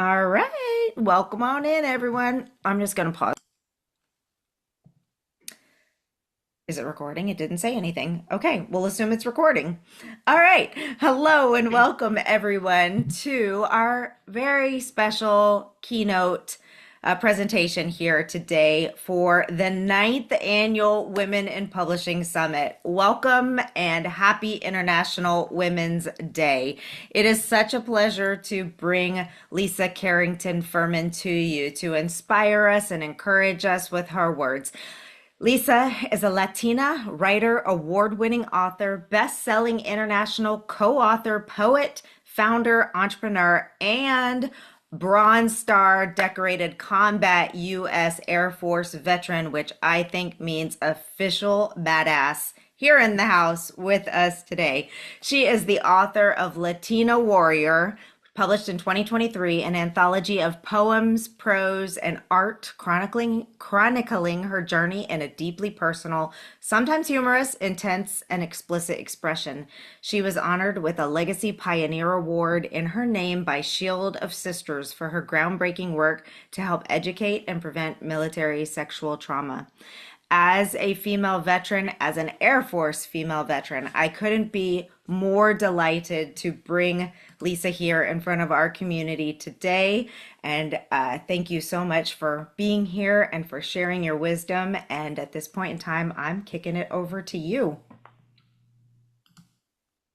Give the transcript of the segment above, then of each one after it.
All right, welcome on in, everyone. I'm just going to pause. Is it recording? It didn't say anything. Okay, we'll assume it's recording. All right, hello and welcome, everyone, to our very special keynote presentation here today for the ninth annual Women in Publishing Summit. Welcome and happy International Women's Day. It is such a pleasure to bring Lisa Carrington Firmin to you to inspire us and encourage us with her words. Lisa is a Latina writer, award-winning author, best-selling international co-author, poet, founder, entrepreneur, and Bronze Star decorated combat U.S. Air Force veteran, which I think means official badass, here in the house with us today. She is the author of Latina Warrior, published in 2023, an anthology of poems, prose, and art chronicling her journey in a deeply personal, sometimes humorous, intense, and explicit expression. She was honored with a Legacy Pioneer Award in her name by Shield of Sisters for her groundbreaking work to help educate and prevent military sexual trauma. As a female veteran, as an Air Force female veteran, I couldn't be more delighted to bring Lisa here in front of our community today. And thank you so much for being here and for sharing your wisdom. And at this point in time, I'm kicking it over to you.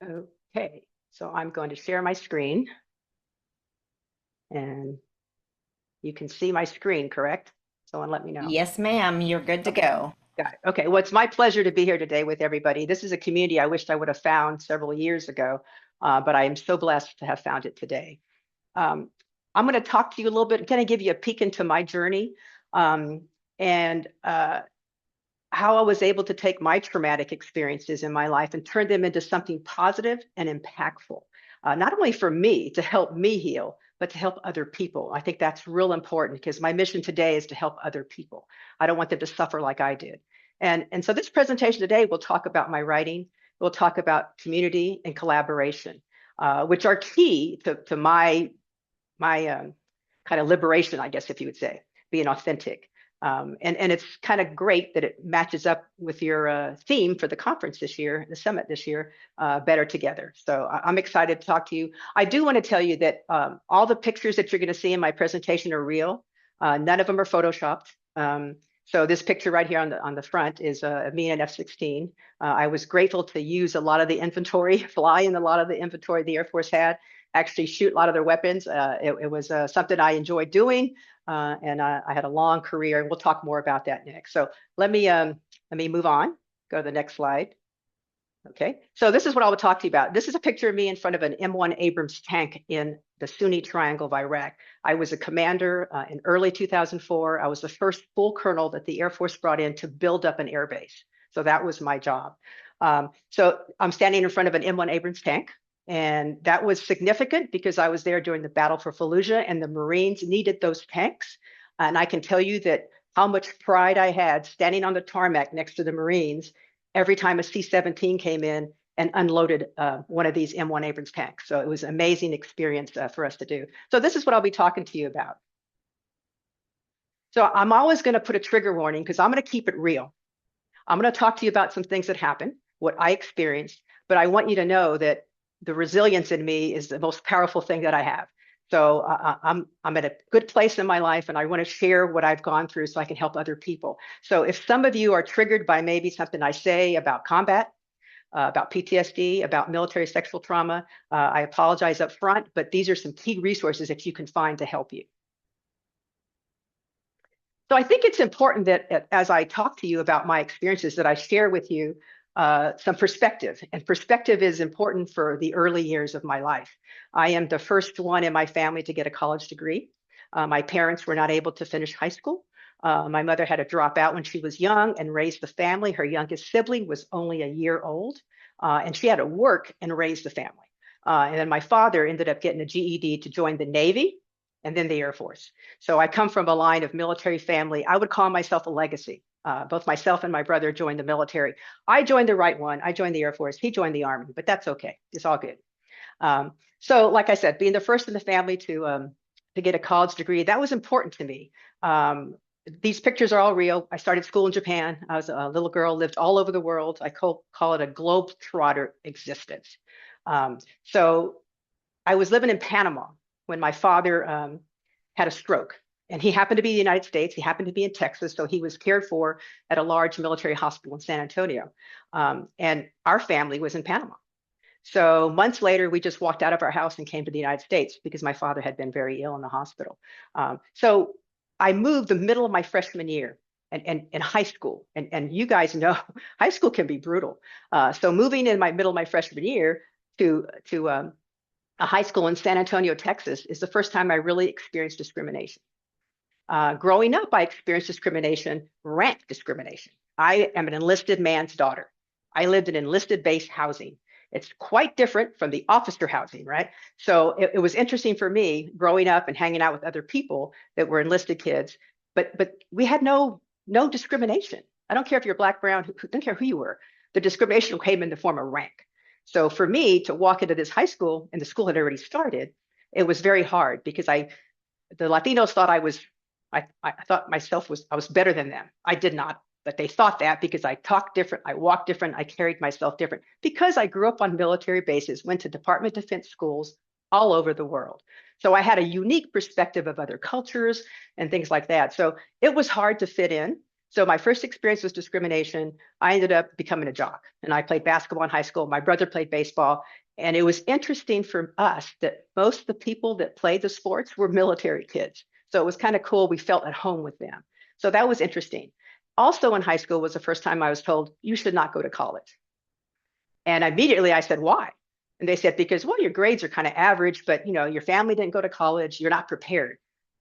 Okay, so I'm going to share my screen. And you can see my screen, correct? Someone let me know. Yes, ma'am. You're good to go. Got it. Okay, well, it's my pleasure to be here today with everybody. This is a community I wished I would have found several years ago, but I am so blessed to have found it today. I'm going to talk to you a little bit, kind of give you a peek into my journey and how I was able to take my traumatic experiences in my life and turn them into something positive and impactful, not only for me to help me heal, but to help other people. I think that's real important because my mission today is to help other people. I don't want them to suffer like I did. And so this presentation today will talk about my writing. We'll talk about community and collaboration, which are key to my kind of liberation, I guess, if you would say, being authentic. And it's kind of great that it matches up with your theme for the conference this year, the summit this year, Better Together. So I'm excited to talk to you. I do want to tell you that all the pictures that you're going to see in my presentation are real. None of them are photoshopped. So this picture right here on the front is me in an F-16. I was grateful to use a lot of the inventory, fly in a lot of the inventory the Air Force had, actually shoot a lot of their weapons. It was something I enjoyed doing. And I had a long career, and we'll talk more about that next. So let me move on. Go to the next slide. Okay, so this is what I will talk to you about. This is a picture of me in front of an M1 Abrams tank in the Sunni Triangle of Iraq. I was a commander in early 2004. I was the first full colonel that the Air Force brought in to build up an air base. So that was my job. So I'm standing in front of an M1 Abrams tank. And that was significant because I was there during the battle for Fallujah and the Marines needed those tanks. And I can tell you that how much pride I had standing on the tarmac next to the Marines every time a C-17 came in and unloaded one of these M1 Abrams tanks. So it was an amazing experience for us to do. So this is what I'll be talking to you about. So I'm always going to put a trigger warning because I'm going to keep it real. I'm going to talk to you about some things that happened, what I experienced, but I want you to know that the resilience in me is the most powerful thing that I have. So I'm at a good place in my life, and I want to share what I've gone through so I can help other people. So if some of you are triggered by maybe something I say about combat, about PTSD, about military sexual trauma, I apologize up front, but these are some key resources that you can find to help you. So I think it's important that as I talk to you about my experiences, that I share with you some perspective. And perspective is important for the early years of my life. I am the first one in my family to get a college degree. My parents were not able to finish high school. My mother had to drop out when she was young and raise the family. Her youngest sibling was only a year old, and she had to work and raise the family. And then my father ended up getting a GED to join the Navy and then the Air Force. So I come from a line of military family. I would call myself a legacy. Both myself and my brother joined the military. I joined the right one. I joined the Air Force. He joined the Army, but that's okay. It's all good. So like I said, being the first in the family to to get a college degree. That was important to me. These pictures are all real. I started school in Japan. I was a little girl, lived all over the world. I call it a globe-trotter existence. So I was living in Panama when my father had a stroke. And he happened to be in the United States. He happened to be in Texas. So he was cared for at a large military hospital in San Antonio. And our family was in Panama. So months later, we just walked out of our house and came to the United States because my father had been very ill in the hospital. So I moved the middle of my freshman year and in high school. And you guys know high school can be brutal. So moving in my middle of my freshman year to a high school in San Antonio, Texas, is the first time I really experienced discrimination. Growing up, I experienced discrimination, rank discrimination. I am an enlisted man's daughter. I lived in enlisted base housing. It's quite different from the officer housing, right? So it was interesting for me growing up and hanging out with other people that were enlisted kids, but we had no discrimination. I don't care if you're black, brown, I don't care who you were. The discrimination came in the form of rank. So for me to walk into this high school and the school had already started, it was very hard because the Latinos thought I thought I was better than them. I did not, but they thought that because I talked different, I walked different, I carried myself different because I grew up on military bases, went to Department of Defense schools all over the world. So I had a unique perspective of other cultures and things like that. So it was hard to fit in. So my first experience was discrimination. I ended up becoming a jock and I played basketball in high school. My brother played baseball. And it was interesting for us that most of the people that played the sports were military kids. So it was kind of cool. We felt at home with them. So that was interesting. Also in high school was the first time I was told, you should not go to college. And immediately I said, why? And they said, because, well, your grades are kind of average, but your family didn't go to college. You're not prepared.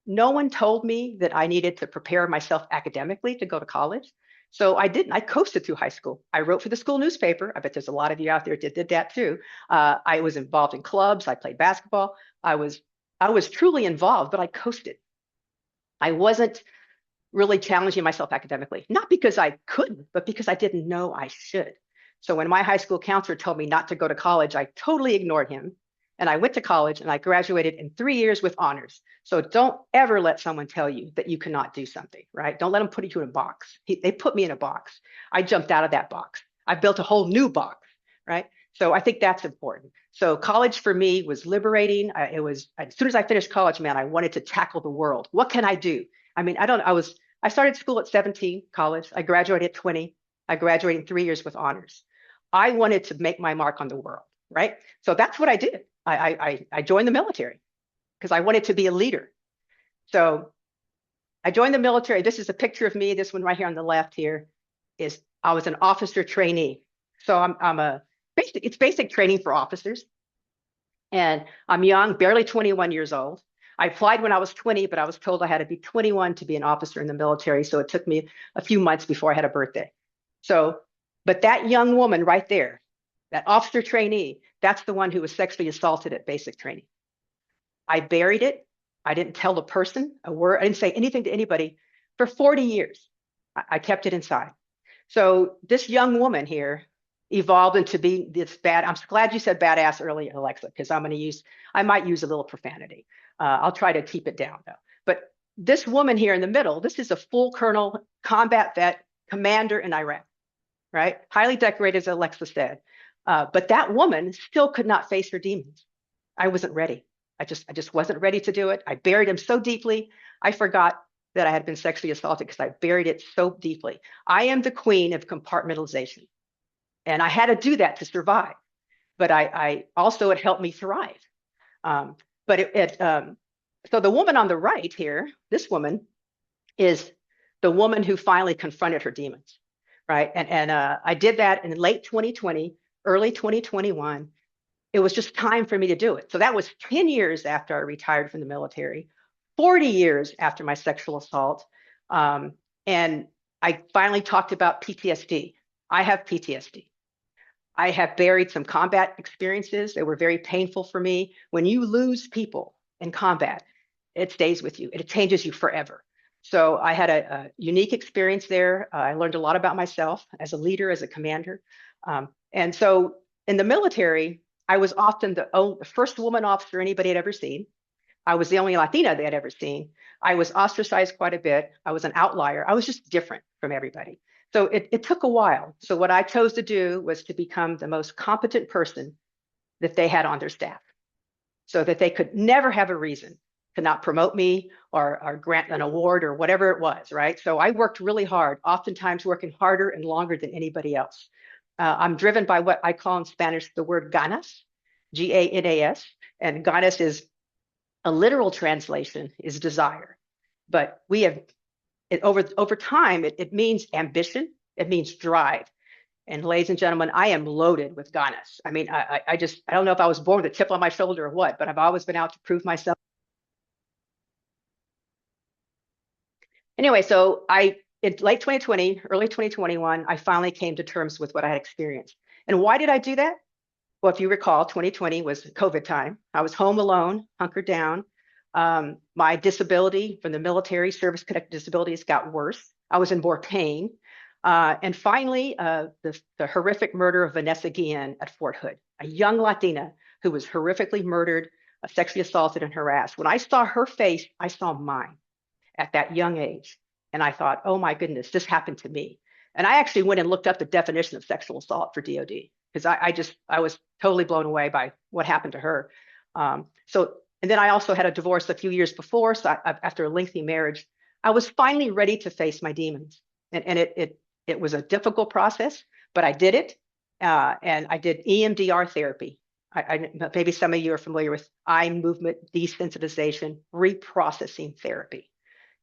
No one told me that I needed to prepare myself academically to go to college. So I didn't. I coasted through high school. I wrote for the school newspaper. I bet there's a lot of you out there that did that too. I was involved in clubs. I played basketball. I was truly involved, but I coasted. I wasn't really challenging myself academically, not because I couldn't, but because I didn't know I should. So when my high school counselor told me not to go to college, I totally ignored him. And I went to college and I graduated in 3 years with honors. So don't ever let someone tell you that you cannot do something, right? Don't let them put you in a box. They put me in a box. I jumped out of that box. I built a whole new box, right? So I think that's important. So college for me was liberating. It was as soon as I finished college, man, I wanted to tackle the world. What can I do? I mean, I started school at 17, college. I graduated at 20. I graduated in 3 years with honors. I wanted to make my mark on the world, right? So that's what I did. I joined the military because I wanted to be a leader. So I joined the military. This is a picture of me. This one right here on the left here is I was an officer trainee. So it's basic training for officers. And I'm young, barely 21 years old. I applied when I was 20, but I was told I had to be 21 to be an officer in the military. So it took me a few months before I had a birthday. So, but that young woman right there, that officer trainee, that's the one who was sexually assaulted at basic training. I buried it. I didn't tell the person a word. I didn't say anything to anybody for 40 years. I kept it inside. So this young woman here evolved into being this bad. I'm glad you said badass earlier, Alexa, because I might use a little profanity. I'll try to keep it down though. But this woman here in the middle, this is a full colonel, combat vet, commander in Iraq, right? Highly decorated, as Alexa said. But that woman still could not face her demons. I wasn't ready. I just wasn't ready to do it. I buried him so deeply. I forgot that I had been sexually assaulted because I buried it so deeply. I am the queen of compartmentalization. And I had to do that to survive. But I also, it helped me thrive. So the woman on the right here, this woman is the woman who finally confronted her demons, right? And I did that in late 2020, early 2021. It was just time for me to do it. So that was 10 years after I retired from the military, 40 years after my sexual assault. And I finally talked about PTSD. I have PTSD. I have buried some combat experiences that were very painful for me. When you lose people in combat, it stays with you. It changes you forever. So I had a unique experience there. I learned a lot about myself as a leader, as a commander. And so in the military, I was often the first woman officer anybody had ever seen. I was the only Latina they had ever seen. I was ostracized quite a bit. I was an outlier. I was just different from everybody. So it took a while. So what I chose to do was to become the most competent person that they had on their staff so that they could never have a reason to not promote me or grant an award or whatever it was, right? So I worked really hard, oftentimes working harder and longer than anybody else. I'm driven by what I call in Spanish the word ganas, Ganas, and ganas is a literal translation is desire. But we have it over time, it means ambition, it means drive. And ladies and gentlemen, I am loaded with ganas. I mean, I don't know if I was born with a chip on my shoulder or what, but I've always been out to prove myself. Anyway, so in late 2020, early 2021, I finally came to terms with what I had experienced. And why did I do that? Well, if you recall, 2020 was COVID time. I was home alone, hunkered down. My disability from the military, service-connected disabilities, got worse. I was in more pain. And finally, the horrific murder of Vanessa Guillen at Fort Hood, a young Latina who was horrifically murdered, sexually assaulted, and harassed. When I saw her face, I saw mine at that young age. And I thought, oh my goodness, this happened to me. And I actually went and looked up the definition of sexual assault for DOD because I was totally blown away by what happened to her. And then I also had a divorce a few years before. So after a lengthy marriage, I was finally ready to face my demons. And it was a difficult process, but I did it. And I did EMDR therapy. Maybe some of you are familiar with eye movement desensitization reprocessing therapy.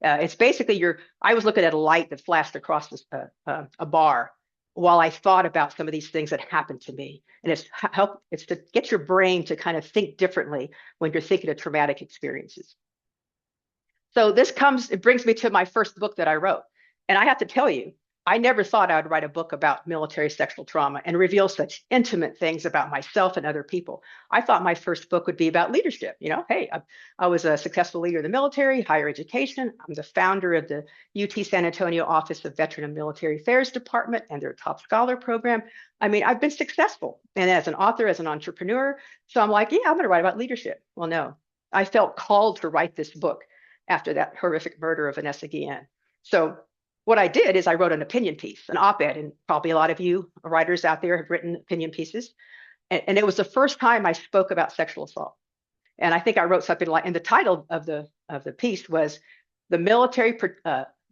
It's basically I was looking at a light that flashed across a bar while I thought about some of these things that happened to me. And it's to get your brain to kind of think differently when you're thinking of traumatic experiences. So it brings me to my first book that I wrote. And I have to tell you, I never thought I would write a book about military sexual trauma and reveal such intimate things about myself and other people. I thought my first book would be about leadership. Hey, I was a successful leader in the military, higher education. I'm the founder of the UT San Antonio Office of Veteran and Military Affairs Department and their Top Scholar program. I mean, I've been successful and as an author, as an entrepreneur. So I'm like, yeah, I'm going to write about leadership. Well, no, I felt called to write this book after that horrific murder of Vanessa Guillen. So what I did is I wrote an opinion piece, an op-ed, and probably a lot of you writers out there have written opinion pieces. And it was the first time I spoke about sexual assault. And I think I wrote something like, and the title of the piece was "The Military,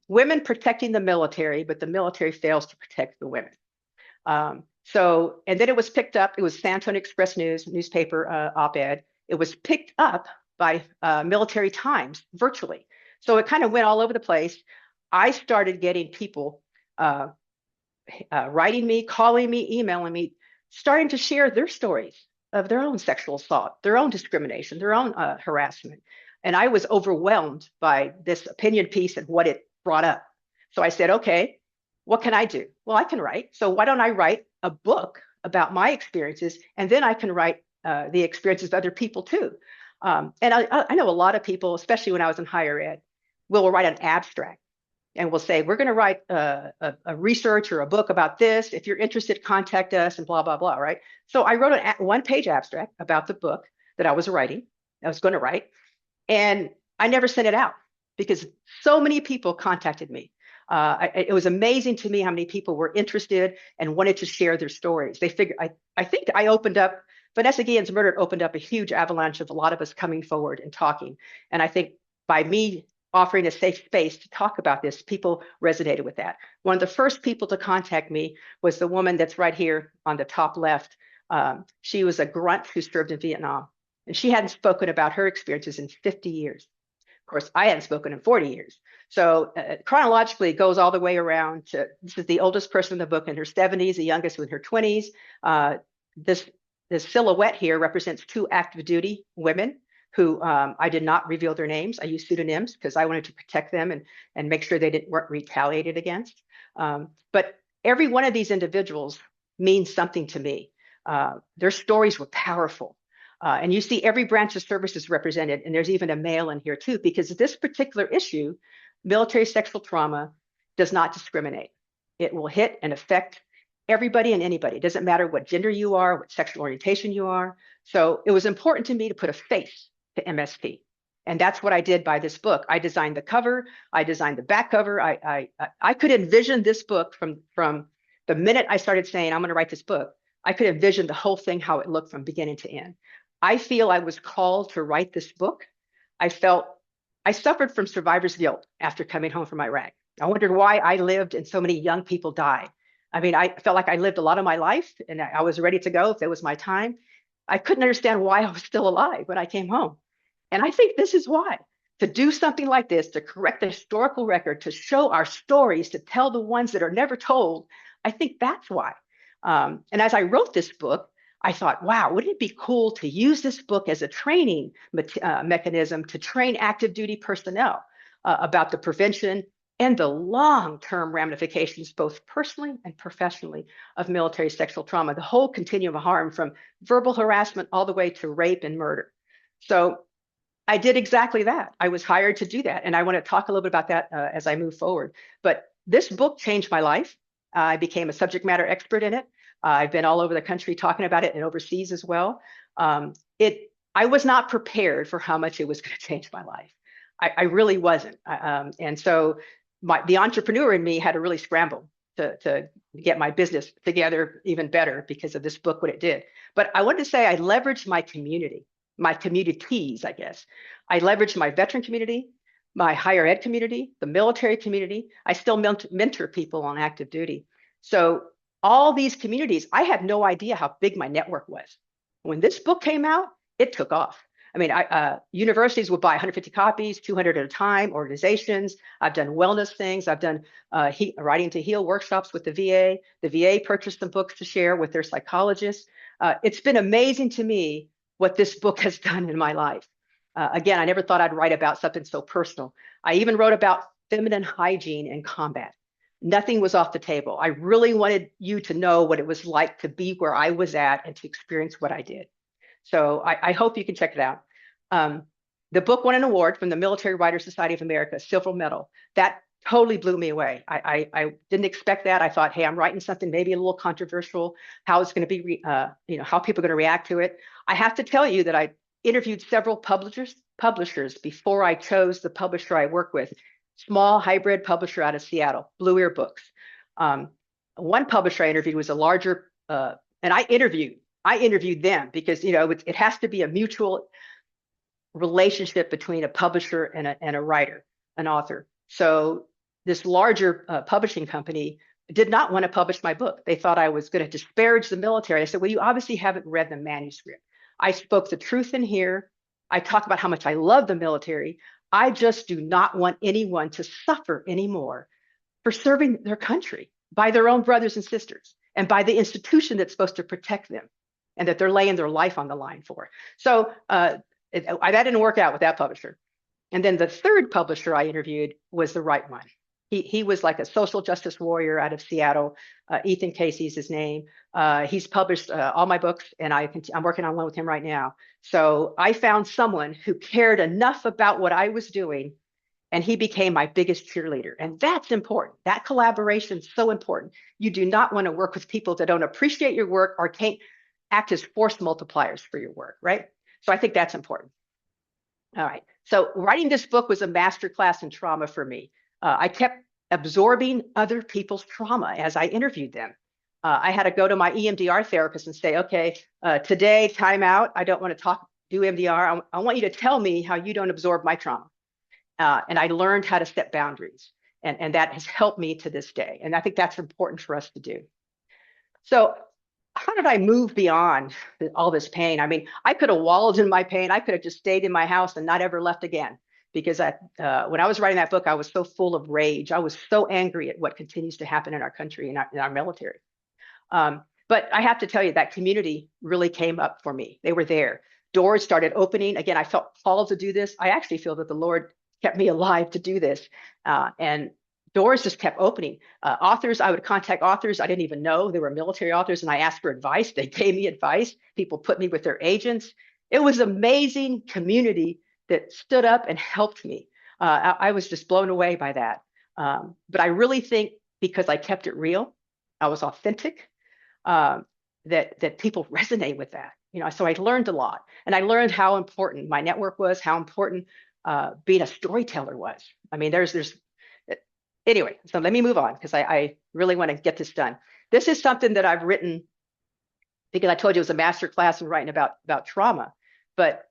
Women Protecting the Military, but the Military Fails to Protect the Women." And then it was picked up. It was San Antonio Express newspaper op-ed. It was picked up by Military Times virtually. So it kind of went all over the place. I started getting people writing me, calling me, emailing me, starting to share their stories of their own sexual assault, their own discrimination, their own harassment. And I was overwhelmed by this opinion piece and what it brought up. So I said, okay, what can I do? Well, I can write. So why don't I write a book about my experiences, and then I can write the experiences of other people too. And I know a lot of people, especially when I was in higher ed, will write an abstract. And we'll say, we're going to write a research or a book about this. If you're interested, contact us and blah, blah, blah, right? So I wrote a one-page abstract about the book that I was going to write. And I never sent it out because so many people contacted me. It was amazing to me how many people were interested and wanted to share their stories. They figured, I think I opened up, Vanessa Guillen's murder opened up a huge avalanche of a lot of us coming forward and talking. And I think by me offering a safe space to talk about this, people resonated with that. One of the first people to contact me was the woman that's right here on the top left. She was a grunt who served in Vietnam, and she hadn't spoken about her experiences in 50 years. Of course, I hadn't spoken in 40 years. So chronologically, it goes all the way around to, this is the oldest person in the book in her 70s, the youngest in her 20s. This silhouette here represents two active duty women who I did not reveal their names. I used pseudonyms because I wanted to protect them and make sure they weren't retaliated against. But every one of these individuals means something to me. Their stories were powerful. And you see every branch of services represented, and there's even a male in here too, because this particular issue, military sexual trauma, does not discriminate. It will hit and affect everybody and anybody. It doesn't matter what gender you are, what sexual orientation you are. So it was important to me to put a face to MST. And that's what I did by this book. I designed the cover. I designed the back cover. I could envision this book from the minute I started saying I'm going to write this book. I could envision the whole thing, how it looked from beginning to end. I feel I was called to write this book. I felt I suffered from survivor's guilt after coming home from Iraq. I wondered why I lived and so many young people died. I mean, I felt like I lived a lot of my life and I was ready to go if it was my time. I couldn't understand why I was still alive when I came home. And I think this is why. To do something like this, to correct the historical record, to show our stories, to tell the ones that are never told, I think that's why. And as I wrote this book, I thought, wow, wouldn't it be cool to use this book as a training mechanism to train active duty personnel about the prevention and the long-term ramifications, both personally and professionally, of military sexual trauma, the whole continuum of harm from verbal harassment all the way to rape and murder. So I did exactly that. I was hired to do that. And I want to talk a little bit about that as I move forward. But this book changed my life. I became a subject matter expert in it. I've been all over the country talking about it and overseas as well. I was not prepared for how much it was going to change my life. I really wasn't. And so the entrepreneur in me had to really scramble to get my business together even better because of this book, what it did. But I wanted to say I leveraged my communities, I guess. I leveraged my veteran community, my higher ed community, the military community. I still mentor people on active duty. So all these communities, I had no idea how big my network was. When this book came out, it took off. I mean, universities would buy 150 copies, 200 at a time, organizations. I've done wellness things. I've done Writing to Heal workshops with the VA. The VA purchased some books to share with their psychologists. It's been amazing to me what this book has done in my life. Again, I never thought I'd write about something so personal. I even wrote about feminine hygiene in combat. Nothing was off the table. I really wanted you to know what it was like to be where I was at and to experience what I did. So I hope you can check it out. The book won an award from the Military Writers Society of America, silver medal. That totally blew me away. I didn't expect that. I thought, hey, I'm writing something maybe a little controversial, how it's going to be, how people are going to react to it. I have to tell you that I interviewed several publishers before I chose the publisher I work with, small hybrid publisher out of Seattle, Blue Ear Books. One publisher I interviewed was a larger, and I interviewed them because it has to be a mutual relationship between a publisher and a writer, an author. So this larger publishing company did not want to publish my book. They thought I was going to disparage the military. I said, well, you obviously haven't read the manuscript. I spoke the truth in here. I talk about how much I love the military. I just do not want anyone to suffer anymore for serving their country by their own brothers and sisters and by the institution that's supposed to protect them and that they're laying their life on the line for. So that didn't work out with that publisher. And then the third publisher I interviewed was the right one. He was like a social justice warrior out of Seattle. Ethan Casey's his name. He's published all my books, and I'm working on one with him right now. So I found someone who cared enough about what I was doing, and he became my biggest cheerleader. And that's important. That collaboration is so important. You do not want to work with people that don't appreciate your work or can't act as force multipliers for your work, right? So I think that's important. All right. So writing this book was a masterclass in trauma for me. I kept absorbing other people's trauma as I interviewed them. I had to go to my EMDR therapist and say, okay, today, time out. I don't want to do EMDR. I want you to tell me how you don't absorb my trauma. And I learned how to set boundaries. And that has helped me to this day. And I think that's important for us to do. So how did I move beyond all this pain? I mean, I could have wallowed in my pain. I could have just stayed in my house and not ever left again. Because when I was writing that book, I was so full of rage. I was so angry at what continues to happen in our country and in our military. But I have to tell you, that community really came up for me. They were there. Doors started opening. Again, I felt called to do this. I actually feel that the Lord kept me alive to do this. And doors just kept opening. Authors, I would contact authors I didn't even know. They were military authors, and I asked for advice. They gave me advice. People put me with their agents. It was an amazing community that stood up and helped me. I was just blown away by that. But I really think because I kept it real, I was authentic, that people resonate with that. So I learned a lot, and I learned how important my network was, how important being a storyteller was. I mean, there's anyway. So let me move on because I really want to get this done. This is something that I've written because I told you it was a master class in writing about trauma. But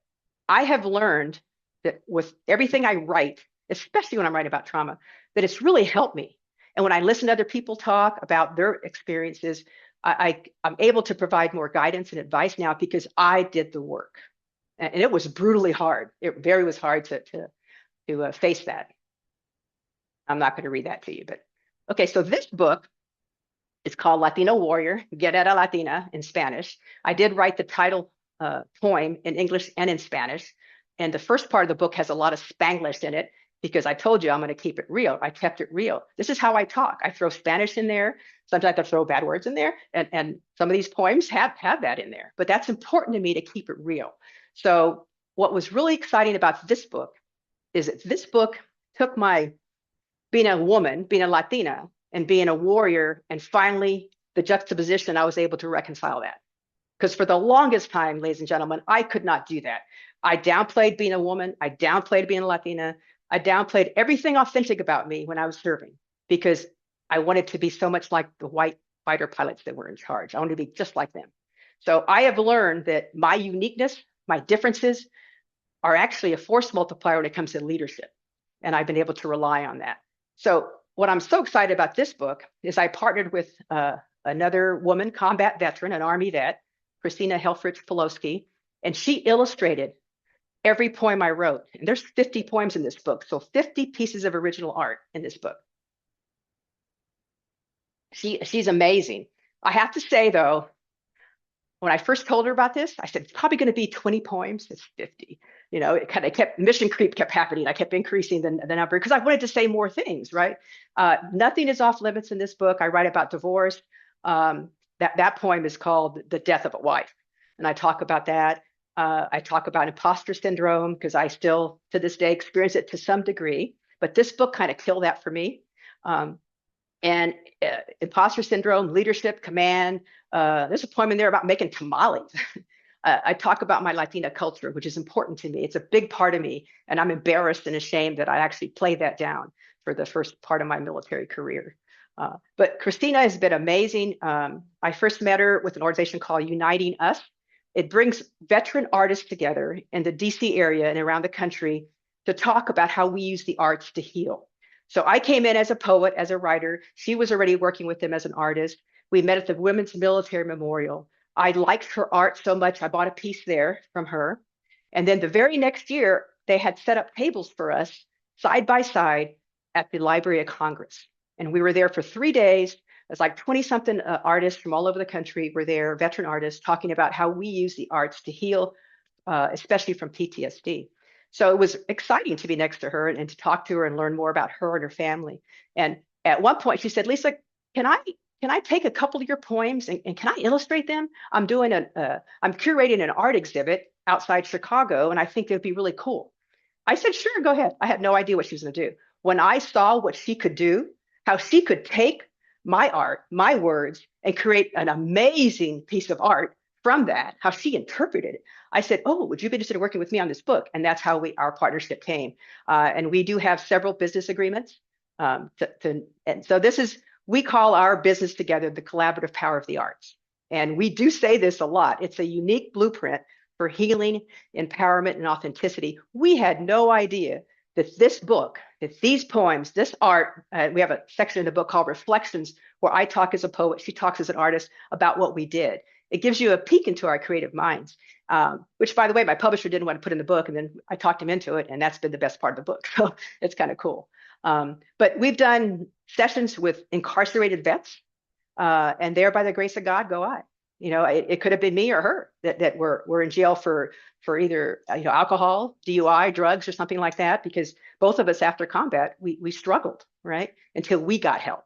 I have learned that with everything I write, especially when I'm writing about trauma, that it's really helped me. And when I listen to other people talk about their experiences, I'm able to provide more guidance and advice now because I did the work. And it was brutally hard. It very was hard to face that. I'm not going to read that to you, but okay. So this book is called Latino Warrior, Guerrera Latina in Spanish. I did write the title poem in English and in Spanish. And the first part of the book has a lot of Spanglish in it because I told you I'm going to keep it real. I kept it real. This is how I talk. I throw Spanish in there. Sometimes I throw bad words in there. And some of these poems have that in there. But that's important to me to keep it real. So what was really exciting about this book is that this book took my being a woman, being a Latina, and being a warrior, and finally the juxtaposition, I was able to reconcile that. Because for the longest time, ladies and gentlemen, I could not do that. I downplayed being a woman. I downplayed being a Latina. I downplayed everything authentic about me when I was serving because I wanted to be so much like the white fighter pilots that were in charge. I wanted to be just like them. So I have learned that my uniqueness, my differences are actually a force multiplier when it comes to leadership. And I've been able to rely on that. So what I'm so excited about this book is I partnered with another woman, combat veteran, an Army vet, Christina Helfrich-Poloski, and she illustrated every poem I wrote. And there's 50 poems in this book, so 50 pieces of original art in this book. She's amazing. I have to say, though, when I first told her about this, I said, it's probably going to be 20 poems. It's 50. You know, it kind of kept, mission creep kept happening. I kept increasing the number because I wanted to say more things, right? Nothing is off limits in this book. I write about divorce. That poem is called The Death of a Wife. And I talk about that. I talk about imposter syndrome because I still, to this day, experience it to some degree. But this book kind of killed that for me. And imposter syndrome, leadership, command. There's a poem in there about making tamales. I talk about my Latina culture, which is important to me. It's a big part of me, and I'm embarrassed and ashamed that I actually played that down for the first part of my military career. But Christina has been amazing. I first met her with an organization called Uniting Us. It brings veteran artists together in the DC area and around the country to talk about how we use the arts to heal. So I came in as a poet, as a writer. She was already working with them as an artist. We met at the Women's Military Memorial. I liked her art so much, I bought a piece there from her. And then the very next year, they had set up tables for us side by side at the Library of Congress. And we were there for 3 days. It's like 20 something artists from all over the country were there, veteran artists, talking about how we use the arts to heal, especially from PTSD. So it was exciting to be next to her and to talk to her and learn more about her and her family. And at one point she said, Lisa, can I take a couple of your poems and can I illustrate them? I'm curating an art exhibit outside Chicago, and I think it'd be really cool. I said, sure, go ahead. I had no idea what she was going to do. When I saw what she could do, how she could take my art, my words, and create an amazing piece of art from that, how she interpreted it, I said, oh, would you be interested in working with me on this book? And that's how our partnership came. And we do have several business agreements. And so we call our business together the collaborative power of the arts. And we do say this a lot. It's a unique blueprint for healing, empowerment, and authenticity. We had no idea that this book, that these poems, this art, we have a section in the book called Reflections, where I talk as a poet, she talks as an artist about what we did. It gives you a peek into our creative minds, which, by the way, my publisher didn't want to put in the book, and then I talked him into it, and that's been the best part of the book. So it's kind of cool. But we've done sessions with incarcerated vets, and there, by the grace of God, go I. You know, it could have been me or her that were in jail for either alcohol, DUI, drugs, or something like that, because both of us after combat we struggled, right, until we got help.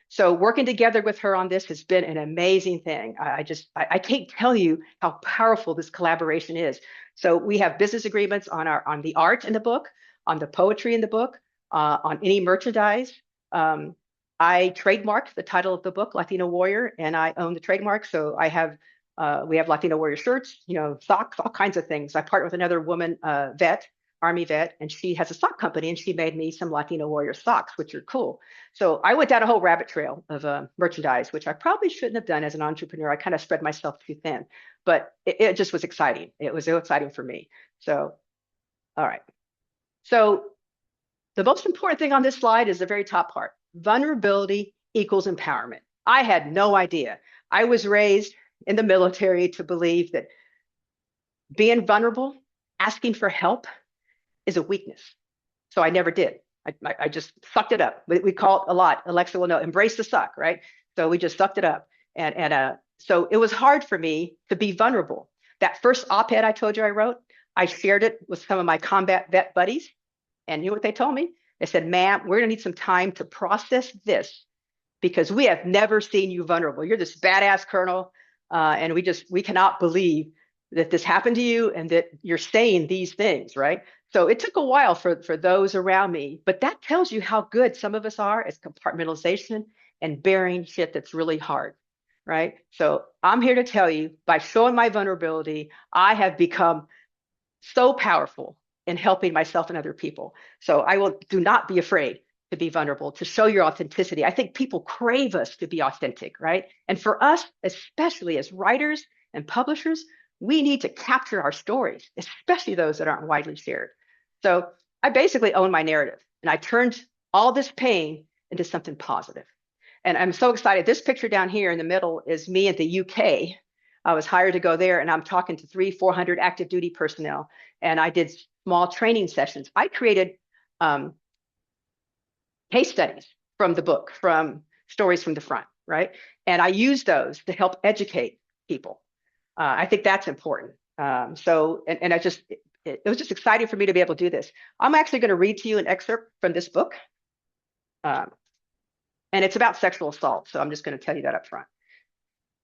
So working together with her on this has been an amazing thing. I can't tell you how powerful this collaboration is. So we have business agreements on the art in the book, on the poetry in the book, on any merchandise. I trademarked the title of the book, Latino Warrior, and I own the trademark. So we have Latino Warrior shirts, socks, all kinds of things. I partner with another woman vet, Army vet, and she has a sock company, and she made me some Latina warrior socks, which are cool. So I went down a whole rabbit trail of merchandise, which I probably shouldn't have done as an entrepreneur. I kind of spread myself too thin, but it just was exciting. It was so exciting for me. So, all right. So the most important thing on this slide is the very top part. Vulnerability equals empowerment. I had no idea. I was raised in the military to believe that being vulnerable, asking for help is a weakness. So I never did. I just sucked it up. We call it a lot. Alexa will know, embrace the suck, right? So we just sucked it up. So it was hard for me to be vulnerable. That first op-ed I told you I wrote, I shared it with some of my combat vet buddies. And you know what they told me? They said, ma'am, we're going to need some time to process this because we have never seen you vulnerable. You're this badass colonel. And we cannot believe that this happened to you and that you're saying these things, right? So it took a while for those around me, but that tells you how good some of us are at compartmentalization and bearing shit that's really hard, right? So I'm here to tell you, by showing my vulnerability, I have become so powerful in helping myself and other people. So do not be afraid to be vulnerable, to show your authenticity. I think people crave us to be authentic, right? And for us, especially as writers and publishers, we need to capture our stories, especially those that aren't widely shared. So I basically own my narrative, and I turned all this pain into something positive. And I'm so excited. This picture down here in the middle is me at the UK. I was hired to go there, and I'm talking to 400 active duty personnel, and I did small training sessions. I created case studies from the book, from Stories from the Front, right? And I use those to help educate people. I think that's important. It was just exciting for me to be able to do this. I'm actually going to read to you an excerpt from this book. And it's about sexual assault. So I'm just going to tell you that up front.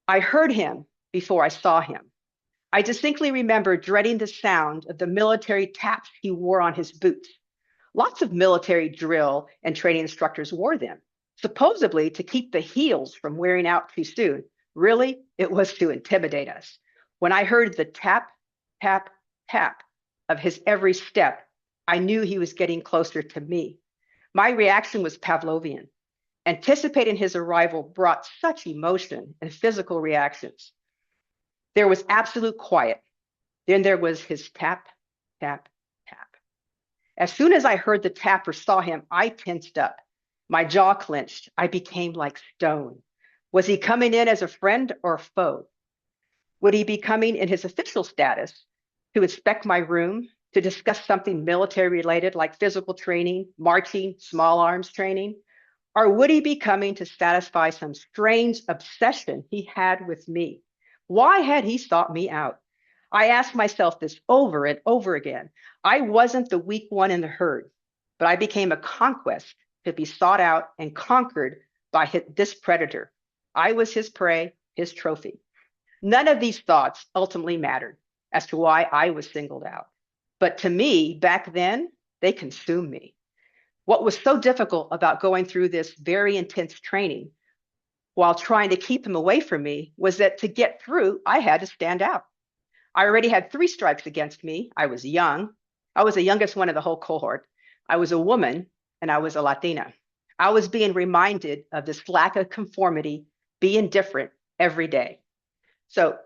I heard him before I saw him. I distinctly remember dreading the sound of the military taps he wore on his boots. Lots of military drill and training instructors wore them, supposedly to keep the heels from wearing out too soon. Really, it was to intimidate us. When I heard the tap, tap, tap of his every step, I knew he was getting closer to me. My reaction was Pavlovian. Anticipating his arrival brought such emotion and physical reactions. There was absolute quiet. Then there was his tap, tap, tap. As soon as I heard the tap or saw him, I tensed up. My jaw clenched. I became like stone. Was he coming in as a friend or a foe? Would he be coming in his official status to inspect my room, to discuss something military related like physical training, marching, small arms training? Or would he be coming to satisfy some strange obsession he had with me? Why had he sought me out? I asked myself this over and over again. I wasn't the weak one in the herd, but I became a conquest to be sought out and conquered by this predator. I was his prey, his trophy. None of these thoughts ultimately mattered as to why I was singled out. But to me, back then, they consumed me. What was so difficult about going through this very intense training while trying to keep him away from me was that to get through, I had to stand out. I already had 3 strikes against me. I was young. I was the youngest one of the whole cohort. I was a woman, and I was a Latina. I was being reminded of this lack of conformity, being different every day. So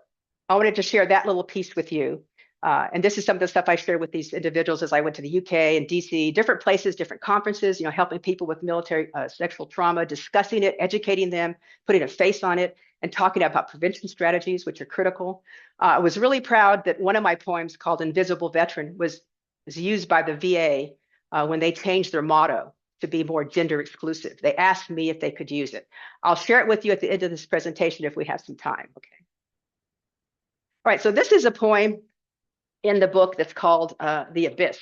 I wanted to share that little piece with you. And this is some of the stuff I shared with these individuals as I went to the UK and DC, different places, different conferences, helping people with military sexual trauma, discussing it, educating them, putting a face on it, and talking about prevention strategies, which are critical. I was really proud that one of my poems called Invisible Veteran was used by the VA when they changed their motto to be more gender exclusive. They asked me if they could use it. I'll share it with you at the end of this presentation if we have some time. Okay. All right, so this is a poem in the book that's called The Abyss.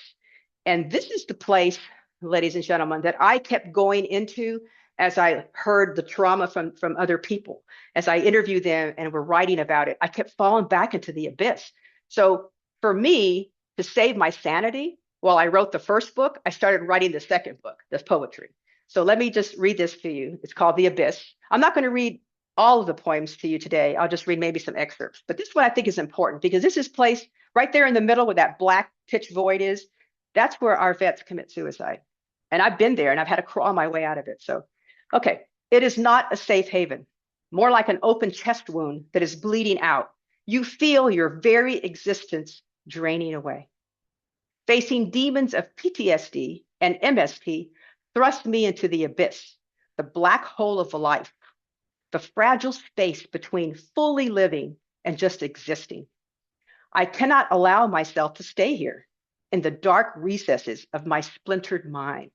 And this is the place, ladies and gentlemen, that I kept going into as I heard the trauma from other people. As I interviewed them and were writing about it, I kept falling back into the abyss. So for me, to save my sanity, while I wrote the first book, I started writing the second book, the poetry. So let me just read this to you. It's called The Abyss. I'm not going to read all of the poems to you today. I'll just read maybe some excerpts. But this one I think is important because this is placed right there in the middle where that black pitch void is. That's where our vets commit suicide. And I've been there and I've had to crawl my way out of it. So, okay, it is not a safe haven, more like an open chest wound that is bleeding out. You feel your very existence draining away. Facing demons of PTSD and MST thrust me into the abyss, the black hole of life, the fragile space between fully living and just existing. I cannot allow myself to stay here in the dark recesses of my splintered mind,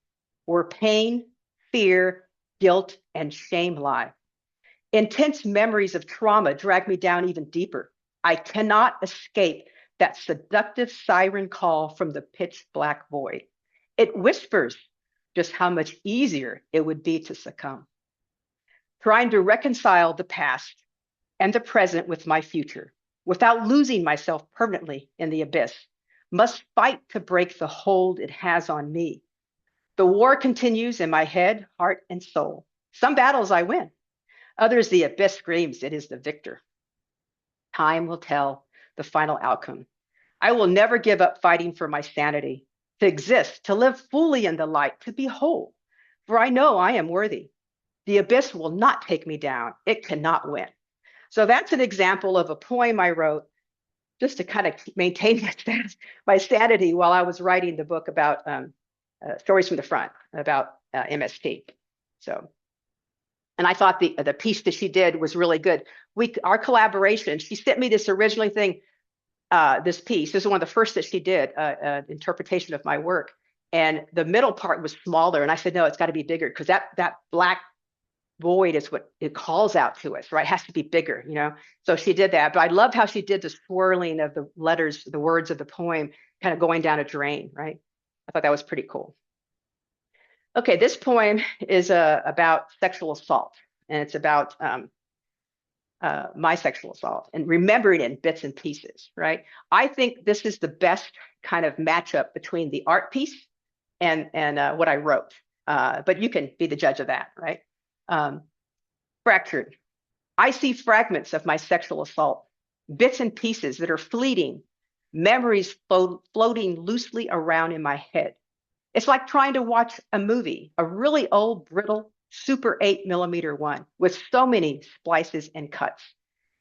where pain, fear, guilt, and shame lie. Intense memories of trauma drag me down even deeper. I cannot escape that seductive siren call from the pitch black void. It whispers just how much easier it would be to succumb. Trying to reconcile the past and the present with my future without losing myself permanently in the abyss must fight to break the hold it has on me. The war continues in my head, heart, and soul. Some battles I win, others the abyss screams it is the victor. Time will tell the final outcome. I will never give up fighting for my sanity, to exist, to live fully in the light, to be whole. For I know I am worthy. The abyss will not take me down. It cannot win. So that's an example of a poem I wrote just to kind of maintain my sanity while I was writing the book about Stories from the Front, about MST. So, and I thought the piece that she did was really good. Our collaboration, she sent me this originally thing, this piece. This is one of the first that she did, interpretation of my work. And the middle part was smaller. And I said, no, it's got to be bigger because that black void is what it calls out to us, right? It has to be bigger, you know? So she did that. But I loved how she did the swirling of the letters, the words of the poem kind of going down a drain, right? I thought that was pretty cool. Okay, this poem is about sexual assault. And it's about my sexual assault and remembering it in bits and pieces, right? I think this is the best kind of matchup between the art piece and what I wrote. But you can be the judge of that, right? Fractured. I see fragments of my sexual assault, bits and pieces that are fleeting, memories floating loosely around in my head. It's like trying to watch a movie, a really old, brittle, Super 8mm one with so many splices and cuts.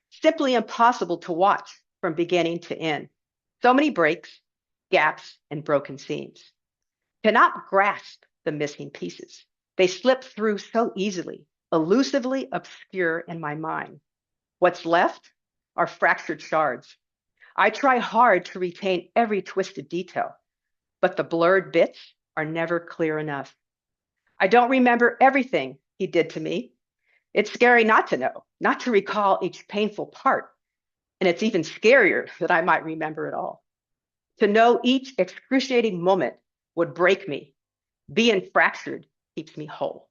Simply impossible to watch from beginning to end. So many breaks, gaps, and broken seams. Cannot grasp the missing pieces. They slip through so easily, elusively obscure in my mind. What's left are fractured shards. I try hard to retain every twisted detail, but the blurred bits are never clear enough. I don't remember everything he did to me. It's scary not to know, not to recall each painful part. And it's even scarier that I might remember it all. To know each excruciating moment would break me. Being fractured keeps me whole.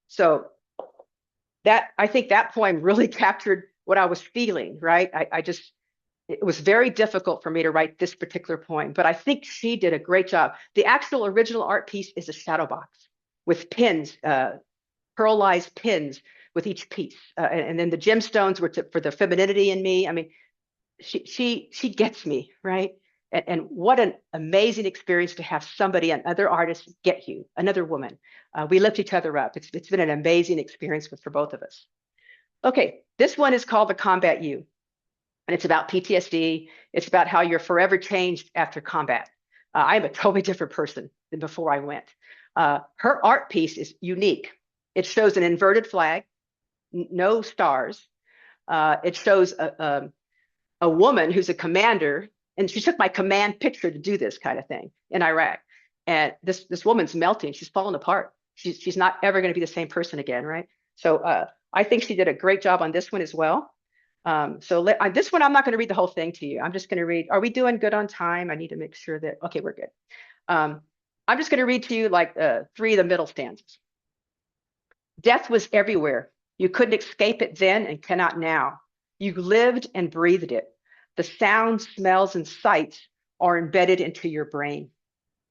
So I think that poem really captured what I was feeling, right? It was very difficult for me to write this particular poem, but I think she did a great job. The actual original art piece is a shadow box with pins, pearlized pins with each piece. And then the gemstones were for the femininity in me. I mean, she gets me, right? And what an amazing experience to have somebody, another artist, get you, another woman. We lift each other up. It's been an amazing experience for both of us. Okay, this one is called The Combat You. And it's about PTSD. It's about how you're forever changed after combat. I'm a totally different person than before I went. Her art piece is unique. It shows an inverted flag, no stars. It shows a woman who's a commander, and she took my command picture to do this kind of thing in Iraq. And this woman's melting. She's falling apart. She's not ever going to be the same person again, right? So I think she did a great job on this one as well. This one, I'm not going to read the whole thing to you. I'm just going to read. Are we doing good on time? I need to make sure that, okay, we're good. I'm just going to read to you like 3 of the middle stanzas. Death was everywhere. You couldn't escape it then and cannot now. You lived and breathed it. The sounds, smells, and sights are embedded into your brain.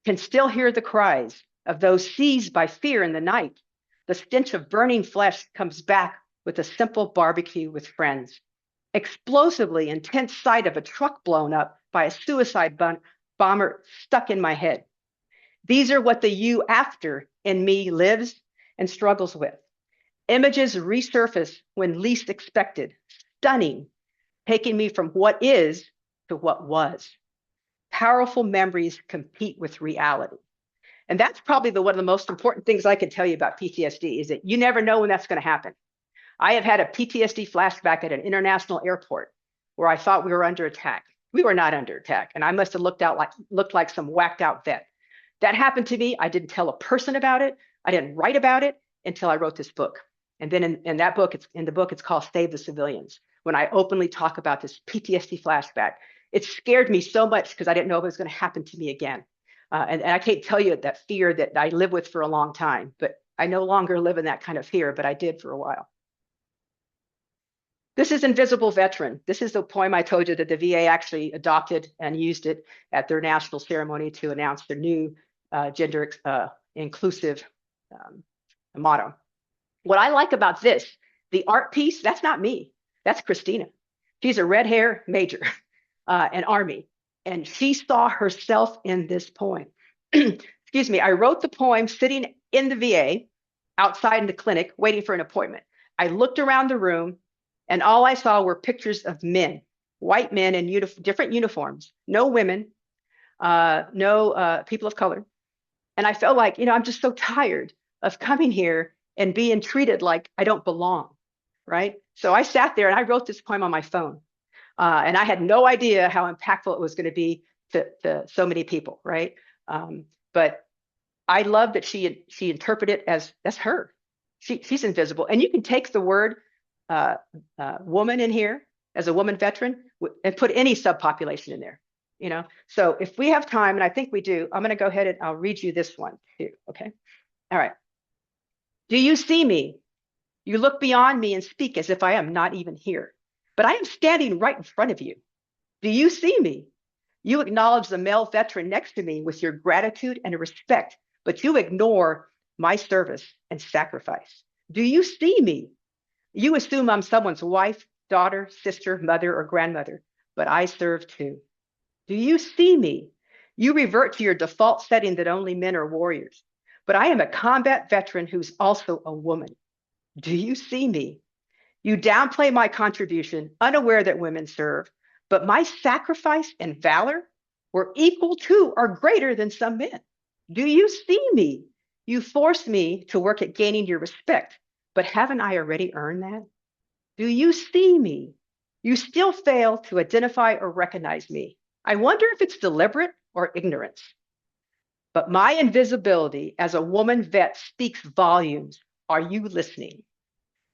Can still hear the cries of those seized by fear in the night. The stench of burning flesh comes back with a simple barbecue with friends. Explosively intense sight of a truck blown up by a suicide bomber stuck in my head. These are what the you after in me lives and struggles with. Images resurface when least expected, stunning, taking me from what is to what was. Powerful memories compete with reality. And that's probably one of the most important things I can tell you about PTSD is that you never know when that's going to happen. I have had a PTSD flashback at an international airport where I thought we were under attack. We were not under attack, and I must have looked like some whacked out vet. That happened to me. I didn't tell a person about it. I didn't write about it until I wrote this book. And then in that book, it's called Save the Civilians. When I openly talk about this PTSD flashback, it scared me so much because I didn't know if it was going to happen to me again. And I can't tell you that fear that I lived with for a long time, but I no longer live in that kind of fear, but I did for a while. This is Invisible Veteran. This is the poem I told you that the VA actually adopted and used it at their national ceremony to announce their new gender inclusive motto. What I like about this, the art piece, that's not me. That's Christina. She's a red hair major, an Army, and she saw herself in this poem. Excuse me, I wrote the poem sitting in the VA outside in the clinic waiting for an appointment. I looked around the room and all I saw were pictures of men, white men in different uniforms, no women, no people of color. And I felt like, I'm just so tired of coming here and being treated like I don't belong, right? So I sat there and I wrote this poem on my phone. And I had no idea how impactful it was going to be to so many people, right? But I love that she interpreted it as that's her. She's invisible. And you can take the word woman in here as a woman veteran and put any subpopulation in there, So if we have time, and I think we do, I'm going to go ahead and I'll read you this one too, okay? All right. Do you see me? You look beyond me and speak as if I am not even here, but I am standing right in front of you. Do you see me? You acknowledge the male veteran next to me with your gratitude and respect, but you ignore my service and sacrifice. Do you see me? You assume I'm someone's wife, daughter, sister, mother, or grandmother, but I serve too. Do you see me? You revert to your default setting that only men are warriors, but I am a combat veteran who's also a woman. Do you see me? You downplay my contribution, unaware that women serve, but my sacrifice and valor were equal to or greater than some men. Do you see me? You force me to work at gaining your respect, but haven't I already earned that? Do you see me? You still fail to identify or recognize me. I wonder if it's deliberate or ignorance. But my invisibility as a woman vet speaks volumes. Are you listening?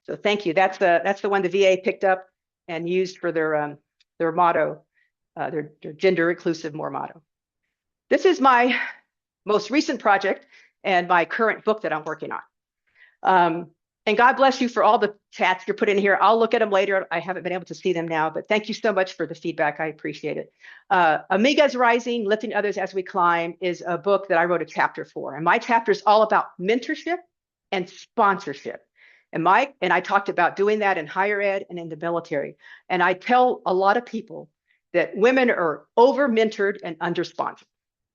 So thank you. That's the one the VA picked up and used for their motto, their gender inclusive more motto. This is my most recent project and my current book that I'm working on. And God bless you for all the chats you're putting in here. I'll look at them later. I haven't been able to see them now, but thank you so much for the feedback. I appreciate it. Amigas Rising, Lifting Others as We Climb is a book that I wrote a chapter for. And my chapter is all about mentorship and sponsorship. And I talked about doing that in higher ed and in the military. And I tell a lot of people that women are over-mentored and under-sponsored.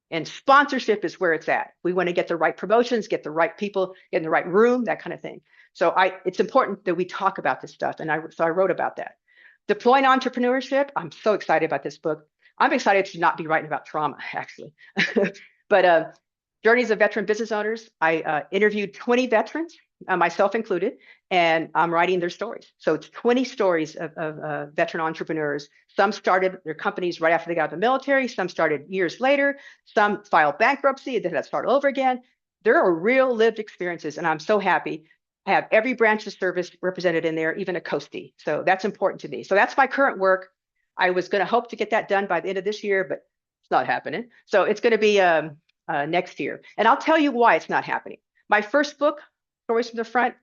And sponsorship is where it's at. We want to get the right promotions, get the right people, get in the right room, that kind of thing. So it's important that we talk about this stuff. And so I wrote about that. Deploying entrepreneurship, I'm so excited about this book. I'm excited to not be writing about trauma, actually. But Journeys of Veteran Business Owners, I interviewed 20 veterans, myself included, and I'm writing their stories. So it's 20 stories of veteran entrepreneurs. Some started their companies right after they got out of the military. Some started years later. Some filed bankruptcy and then had to start over again. There are real lived experiences, and I'm so happy to have every branch of service represented in there, even a coastie. So that's important to me. So that's my current work. I was going to hope to get that done by the end of this year, but it's not happening. So it's going to be next year. And I'll tell you why it's not happening. My first book, Stories from the Front,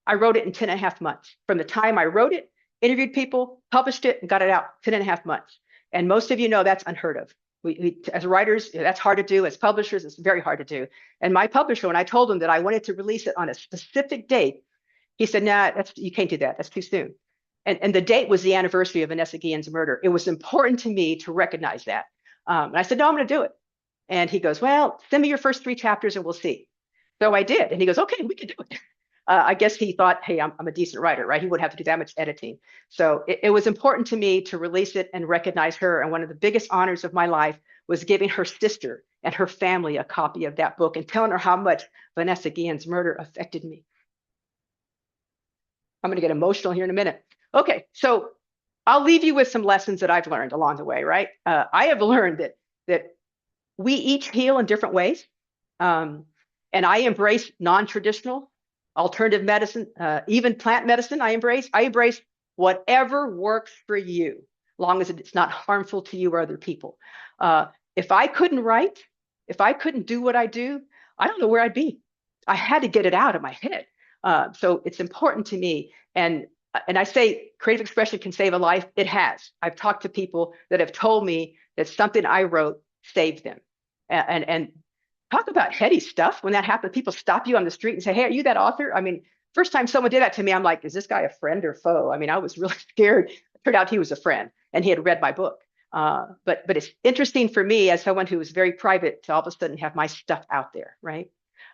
I wrote it in 10 and a half months. From the time I wrote it, interviewed people, published it, and got it out 10 and a half months. And most of you know that's unheard of. We as writers, that's hard to do. As publishers, it's very hard to do. And my publisher, when I told him that I wanted to release it on a specific date, he said, nah, you can't do that. That's too soon. And the date was the anniversary of Vanessa Guillen's murder. It was important to me to recognize that. And I said, no, I'm going to do it. And he goes, well, send me your first 3 chapters and we'll see. So I did. And he goes, okay, we can do it. I guess he thought, hey, I'm a decent writer, right? He wouldn't have to do that much editing. So it was important to me to release it and recognize her. And one of the biggest honors of my life was giving her sister and her family a copy of that book and telling her how much Vanessa Guillen's murder affected me. I'm going to get emotional here in a minute. Okay, so I'll leave you with some lessons that I've learned along the way, right? I have learned that we each heal in different ways. And I embrace non-traditional, alternative medicine, even plant medicine. I embrace whatever works for you, long as it's not harmful to you or other people. If I couldn't write, if I couldn't do what I do, I don't know where I'd be. I had to get it out of my head. So it's important to me. And I say creative expression can save a life. It has. I've talked to people that have told me that something I wrote saved them. And talk about heady stuff when that happens. People stop you on the street and say, hey, are you that author? I mean, first time someone did that to me, I'm like, is this guy a friend or foe? I mean, I was really scared. It turned out he was a friend and he had read my book. But it's interesting for me as someone who was very private to all of a sudden have my stuff out there, right?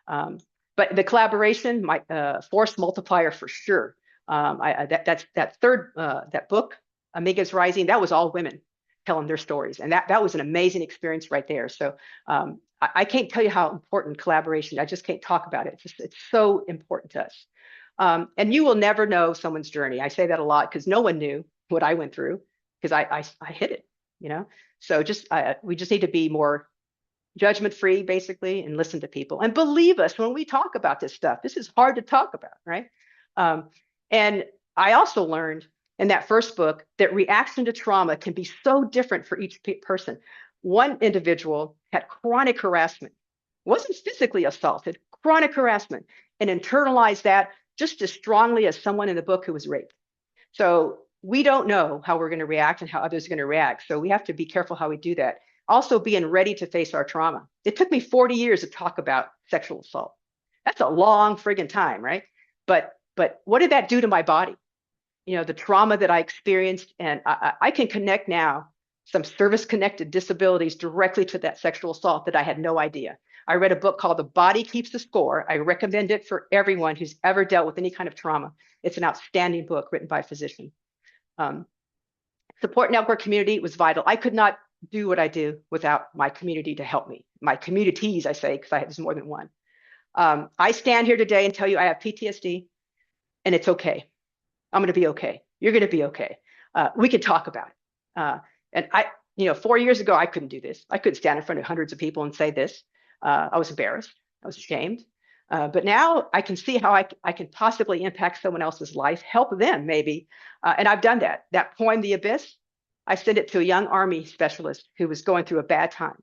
Um, but the collaboration, my force multiplier for sure. That's that third that book, Amigas Rising. That was all women telling their stories, and that was an amazing experience right there. So I can't tell you how important collaboration. I just can't talk about it. It's so important to us. And you will never know someone's journey. I say that a lot because no one knew what I went through because I hid it, you know. So we just need to be more judgment free, basically, and listen to people and believe us when we talk about this stuff. This is hard to talk about, right? Um, and I also learned in that first book that reaction to trauma can be so different for each person. One individual had chronic harassment, wasn't physically assaulted, chronic harassment, and internalized that just as strongly as someone in the book who was raped. So we don't know how we're going to react and how others are going to react. So we have to be careful how we do that. Also, being ready to face our trauma. It took me 40 years to talk about sexual assault. That's a long friggin' time, right? But what did that do to my body? You know, the trauma that I experienced, and I can connect now some service-connected disabilities directly to that sexual assault that I had no idea. I read a book called The Body Keeps the Score. I recommend it for everyone who's ever dealt with any kind of trauma. It's an outstanding book written by a physician. Support network community was vital. I could not do what I do without my community to help me. My communities, I say, because there's more than one. I stand here today and tell you I have PTSD, and it's okay. I'm going to be okay. You're going to be okay. We can talk about it. And 4 years ago, I couldn't do this. I couldn't stand in front of hundreds of people and say this. I was embarrassed. I was ashamed. But now I can see how I can possibly impact someone else's life, help them maybe. And I've done that. That poem, The Abyss, I sent it to a young Army specialist who was going through a bad time.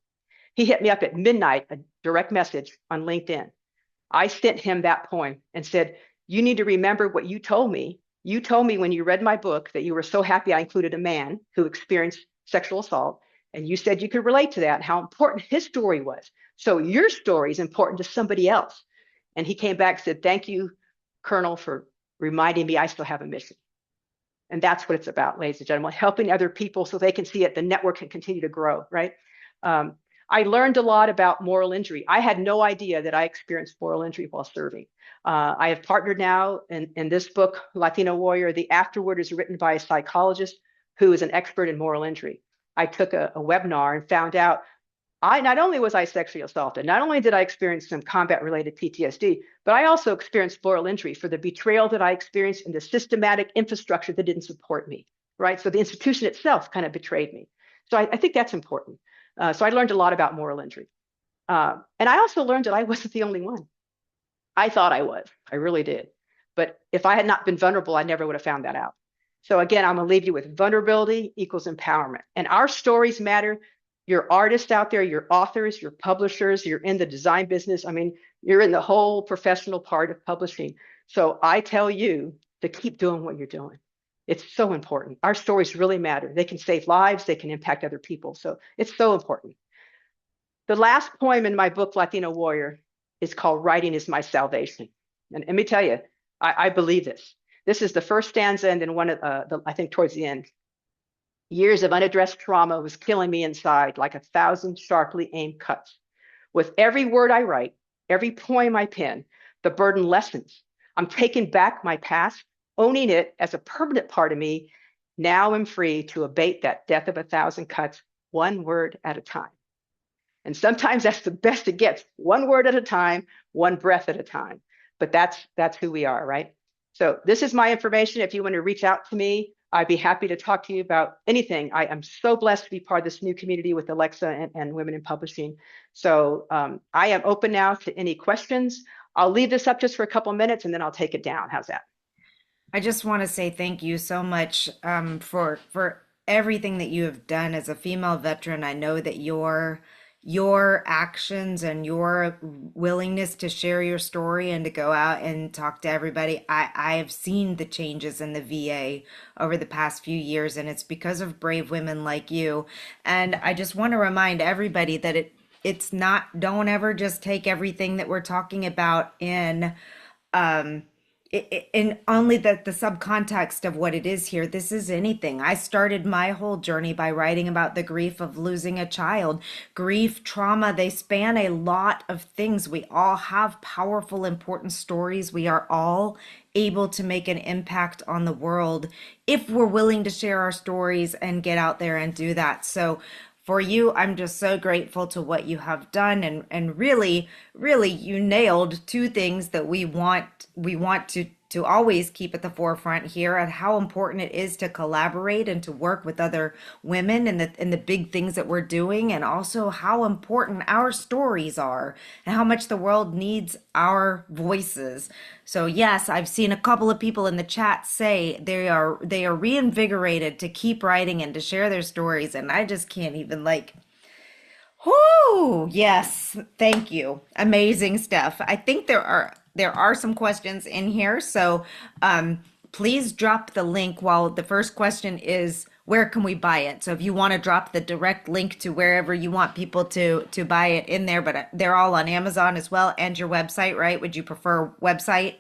He hit me up at midnight, a direct message on LinkedIn. I sent him that poem and said, you need to remember what you told me. You told me when you read my book that you were so happy I included a man who experienced sexual assault. And you said you could relate to that and how important his story was. So your story is important to somebody else. And he came back and said, thank you, Colonel, for reminding me I still have a mission. And that's what it's about, ladies and gentlemen, helping other people so they can see it. The network can continue to grow, right? I learned a lot about moral injury. I had no idea that I experienced moral injury while serving. I have partnered now in this book, Latina Warrior. The afterword is written by a psychologist who is an expert in moral injury. I took a webinar and found out not only was I sexually assaulted, not only did I experience some combat-related PTSD, but I also experienced moral injury for the betrayal that I experienced in the systematic infrastructure that didn't support me, right? So the institution itself kind of betrayed me. So I think that's important. So I learned a lot about moral injury. And I also learned that I wasn't the only one. I thought I was. I really did. But if I had not been vulnerable, I never would have found that out. So again, I'm going to leave you with vulnerability equals empowerment. And our stories matter. You're artists out there, you're authors, you're publishers, you're in the design business. I mean, you're in the whole professional part of publishing. So I tell you to keep doing what you're doing. It's so important. Our stories really matter. They can save lives, they can impact other people. So it's so important. The last poem in my book, Latina Warrior, is called Writing is My Salvation. And let me tell you, I believe this. This is the first stanza and then one of I think towards the end. Years of unaddressed trauma was killing me inside like 1,000 sharply aimed cuts. With every word I write, every poem I pen, the burden lessens. I'm taking back my past, owning it as a permanent part of me. Now I'm free to abate that death of 1,000 cuts, one word at a time. And sometimes that's the best it gets, one word at a time, one breath at a time. But that's who we are, right? So this is my information. If you want to reach out to me, I'd be happy to talk to you about anything. I am so blessed to be part of this new community with Alexa and Women in Publishing. So I am open now to any questions. I'll leave this up just for a couple of minutes and then I'll take it down. How's that? I just want to say thank you so much for everything that you have done as a female veteran. I know that your actions and your willingness to share your story and to go out and talk to everybody. I have seen the changes in the VA over the past few years, and it's because of brave women like you. And I just want to remind everybody that it's not, don't ever just take everything that we're talking about um in only the subcontext of what it is here. This is anything. I started my whole journey by writing about the grief of losing a child. Grief, trauma, they span a lot of things. We all have powerful, important stories. We are all able to make an impact on the world if we're willing to share our stories and get out there and do that. So for you, I'm just so grateful to what you have done, and really, really you nailed two things that we want to always keep at the forefront here, and how important it is to collaborate and to work with other women in the big things that we're doing, and also how important our stories are and how much the world needs our voices. So yes, I've seen a couple of people in the chat say they are reinvigorated to keep writing and to share their stories, and I just can't even like. Oh, yes. Thank you. Amazing stuff. I think there are some questions in here, so please drop the link. While the first question is, where can we buy it? So if you want to drop the direct link to wherever you want people to buy it in there, but they're all on Amazon as well, and your website, right? Would you prefer website?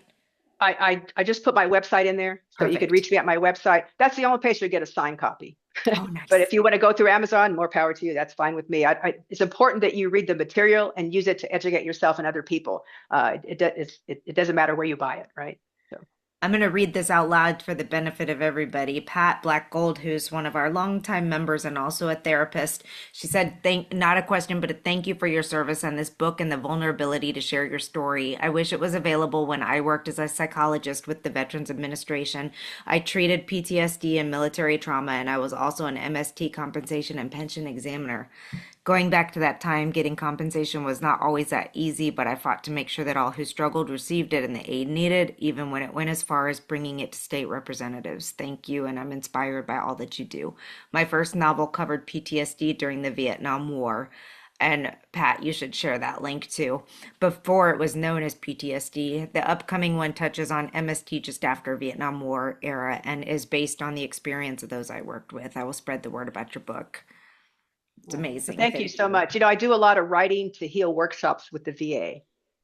I just put my website in there, so you could Perfect. reach me at my website. That's the only place you get a signed copy. Oh, But nice. if you want to go through Amazon, more power to you. That's fine with me. It's important that you read the material and use it to educate yourself and other people. It doesn't matter where you buy it, right? So I'm going to read this out loud for the benefit of everybody. Pat Black Gold, who's one of our longtime members and also a therapist, she said, "Thank, not a question, but a thank you for your service on this book and the vulnerability to share your story. I wish it was available when I worked as a psychologist with the Veterans Administration. I treated PTSD and military trauma, and I was also an MST compensation and pension examiner. Going back to that time, getting compensation was not always that easy, but I fought to make sure that all who struggled received it and the aid needed, even when it went as far as bringing it to state representatives. Thank you, and I'm inspired by all that you do. My first novel covered PTSD during the Vietnam War." And Pat, you should share that link too. Before it was known as PTSD, the upcoming one touches on MST just after Vietnam War era and is based on the experience of those I worked with. I will spread the word about your book. It's yeah. Well, amazing. thank you Thank so you. much. I do a lot of writing to heal workshops with the VA,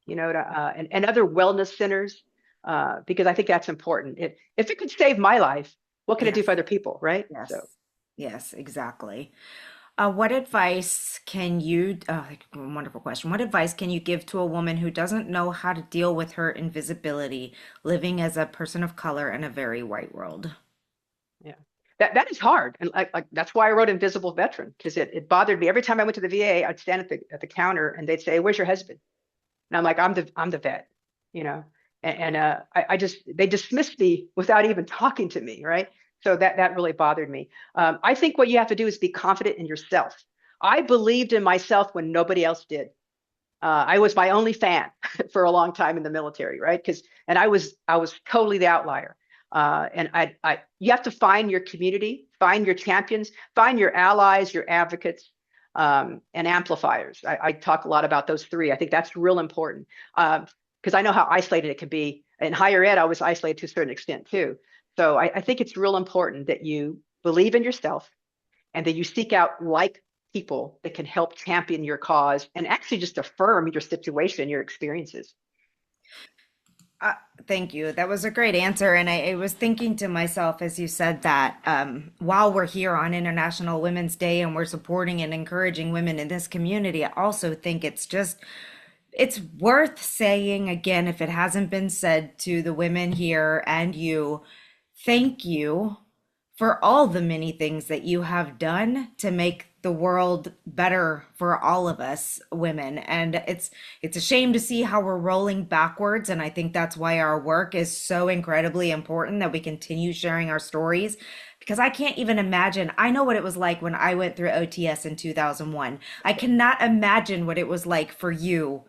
and other wellness centers, because I think that's important. If it could save my life, what can it do Yes, for other people, right? So yes, yes, exactly. What advice can you, wonderful question. What advice can you give to a woman who doesn't know how to deal with her invisibility, living as a person of color in a very white world? yeah, that is hard, and like that's why I wrote Invisible Veteran, because it bothered me every time I went to the VA. I'd stand at the counter and they'd say, "Where's your husband?" And I'm like, I'm the vet, you know, I just they dismissed me without even talking to me, right? So that really bothered me. I think what you have to do is be confident in yourself. I believed in myself when nobody else did. I was my only fan for a long time in the military, right? And I was totally the outlier. And you have to find your community, find your champions, find your allies, your advocates, and amplifiers. I talk a lot about those three. I think that's real important, because I know how isolated it can be. In higher ed, I was isolated to a certain extent too. So I think it's real important that you believe in yourself and that you seek out like people that can help champion your cause and actually just affirm your situation, your experiences. Uh, thank you. That was a great answer. And I was thinking to myself as you said that while we're here on International Women's Day and we're supporting and encouraging women in this community, I also think it's worth saying again, if it hasn't been said to the women here and you, thank you for all the many things that you have done to make the world better for all of us women. And it's a shame to see how we're rolling backwards. And I think that's why our work is so incredibly important that we continue sharing our stories. Because I can't even imagine. I know what it was like when I went through OTS in 2001. I cannot imagine what it was like for you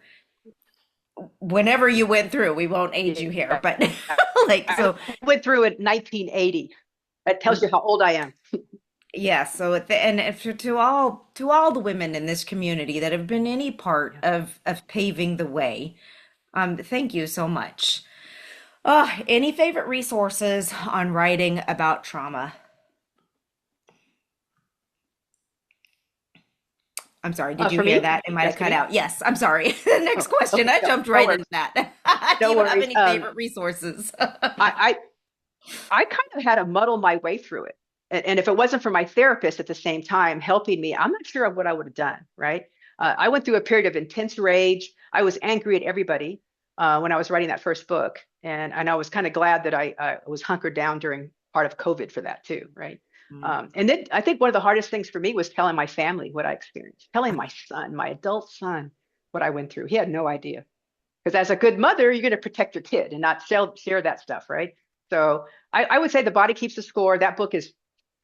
whenever you went through. We won't age you here, Yeah. but like, I so went through it in 1980. That tells you how old I am. yeah, so and if to all the women in this community that have been any part Yeah. of paving the way, thank you so much. Any favorite resources on writing about trauma? I'm sorry, did you For hear me, that? It might have asking cut me. out. Yes, I'm sorry. The next Oh, question, okay. I No, jumped no right worries. into that. Do No you have worries. any favorite resources? I, I kind of had to muddle my way through it. And if it wasn't for my therapist at the same time helping me, I'm not sure of what I would have done, right? I went through a period of intense rage. I was angry at everybody when I was writing that first book. And I was kind of glad that I was hunkered down during part of COVID for that too, right? Mm. And then I think one of the hardest things for me was telling my family what I experienced, telling my son, my adult son, what I went through. He had no idea. Because as a good mother, you're going to protect your kid and not share that stuff, right? So I would say The Body Keeps the Score. That book is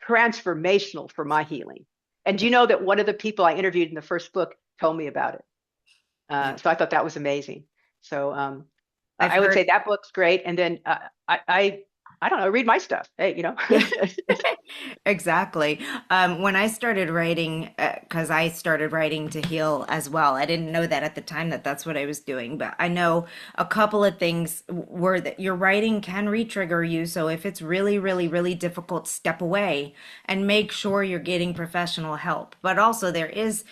transformational for my healing. And you know that one of the people I interviewed in the first book told me about it. Yeah, So I thought that was amazing. So I've I would heard. say that book's great. And then I don't know, read my stuff. Hey, you know. Yeah. Exactly. When I started writing, because I started writing to heal as well, I didn't know that at the time that that's what I was doing, but I know a couple of things were that your writing can re-trigger you. So if it's really, really, really difficult, step away and make sure you're getting professional help. But also, there is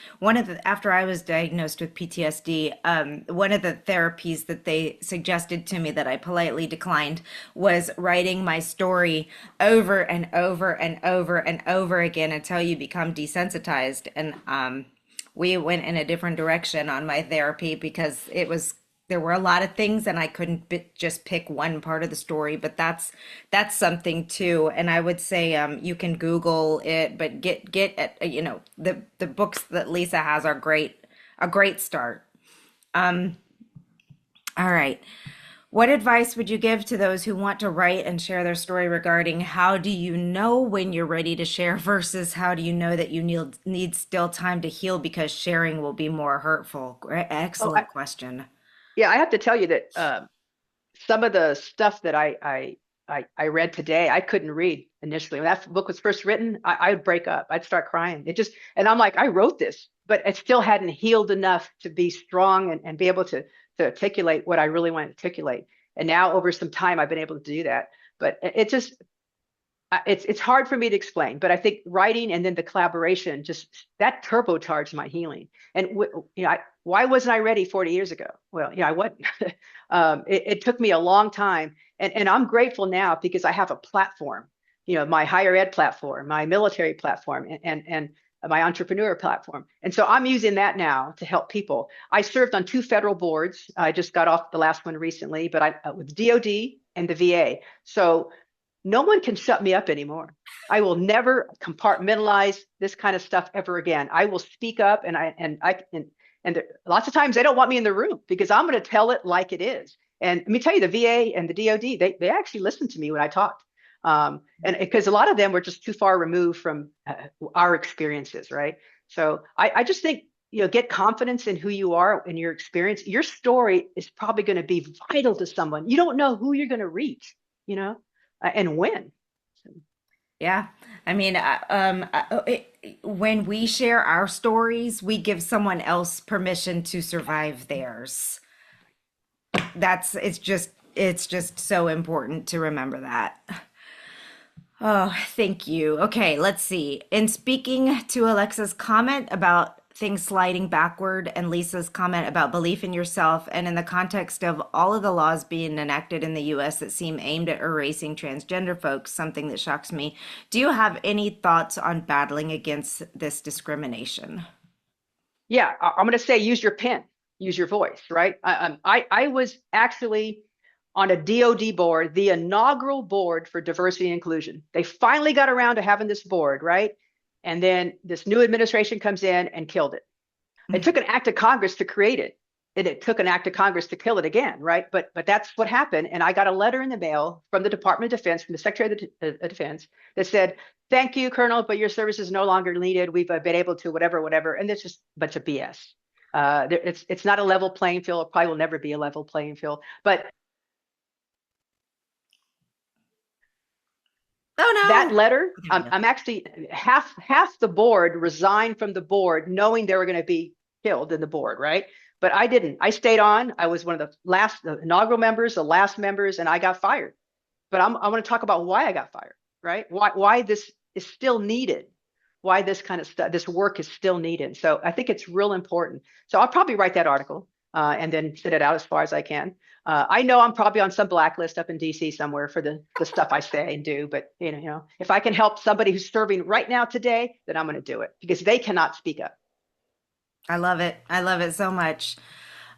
after I was diagnosed with PTSD, one of the therapies that they suggested to me that I politely declined was writing my story over and over and over and over again until you become desensitized. And we went in a different direction on my therapy because there were a lot of things and I couldn't just pick one part of the story, but that's something too. And I would say you can Google it, but get at the books that Lisa has are great, a great start. All right. What advice would you give to those who want to write and share their story regarding how do you know when you're ready to share versus how do you know that you need still time to heal because sharing will be more hurtful? Oh, Excellent question. yeah, I have to tell you that some of the stuff that I read today, I couldn't read initially. When that book was first written, I would break up. I'd start crying. And I'm like, I wrote this, but it still hadn't healed enough to be strong and be able to articulate what I really want to articulate. And now over some time, I've been able to do that. But it just, it's hard for me to explain, but I think writing and then the collaboration just that turbocharged my healing. And why wasn't I ready 40 years ago? Well, I wasn't. It took me a long time, and I'm grateful now because I have a platform. My higher ed platform, my military platform, and my entrepreneur platform. And so I'm using that now to help people. I served on 2 federal boards. I just got off the last one recently, but I with DoD and the VA. So no one can shut me up anymore. I will never compartmentalize this kind of stuff ever again. I will speak up, and lots of times they don't want me in the room because I'm going to tell it like it is. And let me tell you, the VA and the DoD, they actually listened to me when I talked, and because a lot of them were just too far removed from our experiences, right? So I just think get confidence in who you are and your experience. Your story is probably going to be vital to someone. You don't know who you're going to reach, you know and when. Yeah. I mean, when we share our stories, we give someone else permission to survive theirs. It's just so important to remember that. Oh, thank you. Okay, let's see. In speaking to Alexa's comment about things sliding backward and Lisa's comment about belief in yourself, and in the context of all of the laws being enacted in the US that seem aimed at erasing transgender folks, something that shocks me. Do you have any thoughts on battling against this discrimination? Yeah, I'm going to say use your pen, use your voice, right? I was actually on a DoD board, the inaugural board for diversity and inclusion. They finally got around to having this board, right? And then this new administration comes in and killed it. It took an act of Congress to create it, and it took an act of Congress to kill it again, right? But that's what happened. And I got a letter in the mail from the Department of Defense, from the Secretary of the Defense, that said, "Thank you, Colonel, but your service is no longer needed. We've been able to whatever, whatever." And it's just a bunch of BS. It's not a level playing field. It probably will never be a level playing field. But Oh that no. letter, Okay, we go. I'm actually half the board resigned from the board, knowing they were going to be killed in the board, right? But I didn't. I stayed on. I was one of the inaugural members, the last members, and I got fired. But I want to talk about why I got fired, right? Why this is still needed, why this kind of stuff, this work is still needed. So I think it's real important. So I'll probably write that article and then send it out as far as I can. I know I'm probably on some blacklist up in DC somewhere for the stuff I say and do, but if I can help somebody who's serving right now today, then I'm going to do it because they cannot speak up. I love it. I love it so much.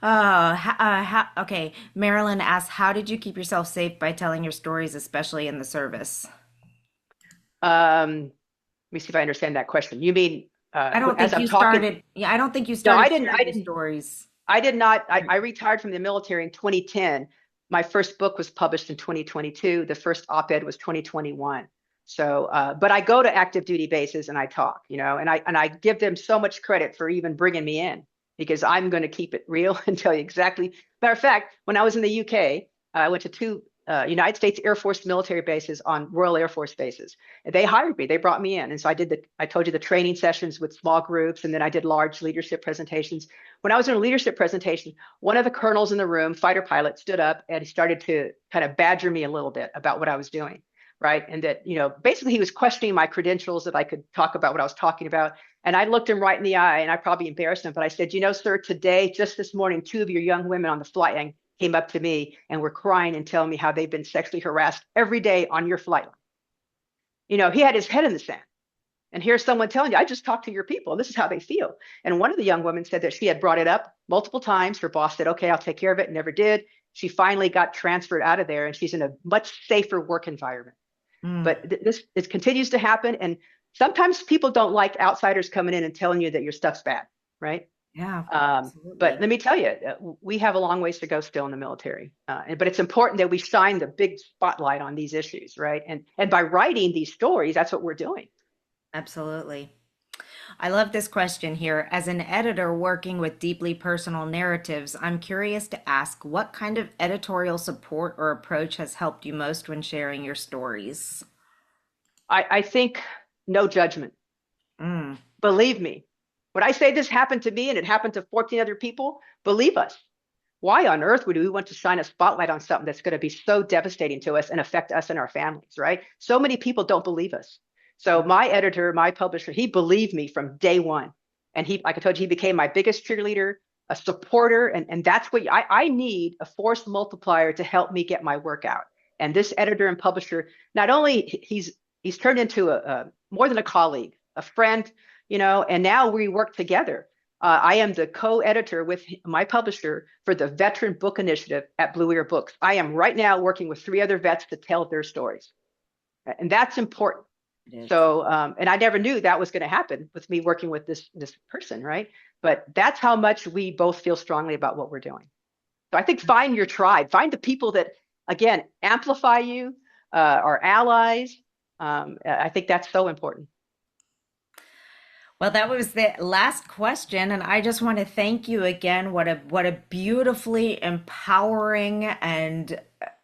Okay. Marilyn asks, how did you keep yourself safe by telling your stories, especially in the service? Let me see if I understand that question. You mean I don't as think I'm you talking? started, yeah, I don't think you No, started sharing your stories. I did not. I retired from the military in 2010. My first book was published in 2022. The first op-ed was 2021. So, but I go to active duty bases and I talk, and I give them so much credit for even bringing me in because I'm going to keep it real and tell you exactly. Matter of fact, when I was in the UK, I went to two United States Air Force military bases on Royal Air Force bases. They hired me. They brought me in, and so I told you the training sessions with small groups, and then I did large leadership presentations. When I was in a leadership presentation, one of the colonels in the room, fighter pilot, stood up and he started to kind of badger me a little bit about what I was doing, right? And that, basically he was questioning my credentials that I could talk about what I was talking about. And I looked him right in the eye and I probably embarrassed him, but I said, sir, today, just this morning, two of your young women on the flight line came up to me and were crying and telling me how they've been sexually harassed every day on your flight line. He had his head in the sand. And here's someone telling you, I just talked to your people. This is how they feel. And one of the young women said that she had brought it up multiple times. Her boss said, okay, I'll take care of it. Never did. She finally got transferred out of there and she's in a much safer work environment. Mm, But this continues to happen. And sometimes people don't like outsiders coming in and telling you that your stuff's bad, right? yeah, But absolutely. let me tell you, we have a long ways to go still in the military. But it's important that we shine the big spotlight on these issues, right? And by writing these stories, that's what we're doing. Absolutely. I love this question here. As an editor working with deeply personal narratives, I'm curious to ask what kind of editorial support or approach has helped you most when sharing your stories? I think no judgment. Mm, Believe me. When I say this happened to me and it happened to 14 other people, believe us. Why on earth would we want to shine a spotlight on something that's going to be so devastating to us and affect us and our families, right? So many people don't believe us. So my editor, my publisher, he believed me from day one. And like I told you, he became my biggest cheerleader, a supporter. And that's what I need a force multiplier to help me get my work out. And this editor and publisher, not only he's turned into a more than a colleague, a friend, and now we work together. I am the co-editor with my publisher for the Veteran Book Initiative at Blue Ear Books. I am right now working with three other vets to tell their stories, and that's important. it is. So, and I never knew that was going to happen with me working with this person, right? But that's how much we both feel strongly about what we're doing. So I think find your tribe, find the people that again amplify you, are allies. I think that's so important. Well, that was the last question, and I just want to thank you again. What a beautifully empowering and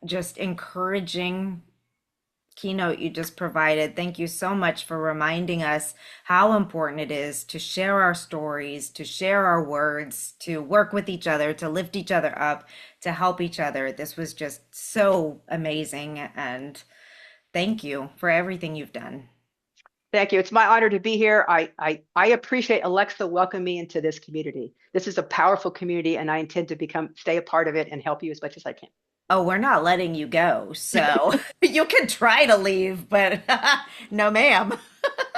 just encouraging keynote you just provided. Thank you so much for reminding us how important it is to share our stories, to share our words, to work with each other, to lift each other up, to help each other. This was just so amazing, and thank you for everything you've done. Thank you. It's my honor to be here. I appreciate Alexa welcoming me into this community. This is a powerful community, and I intend to stay a part of it and help you as much as I can. Oh, we're not letting you go. So you can try to leave, but no, ma'am.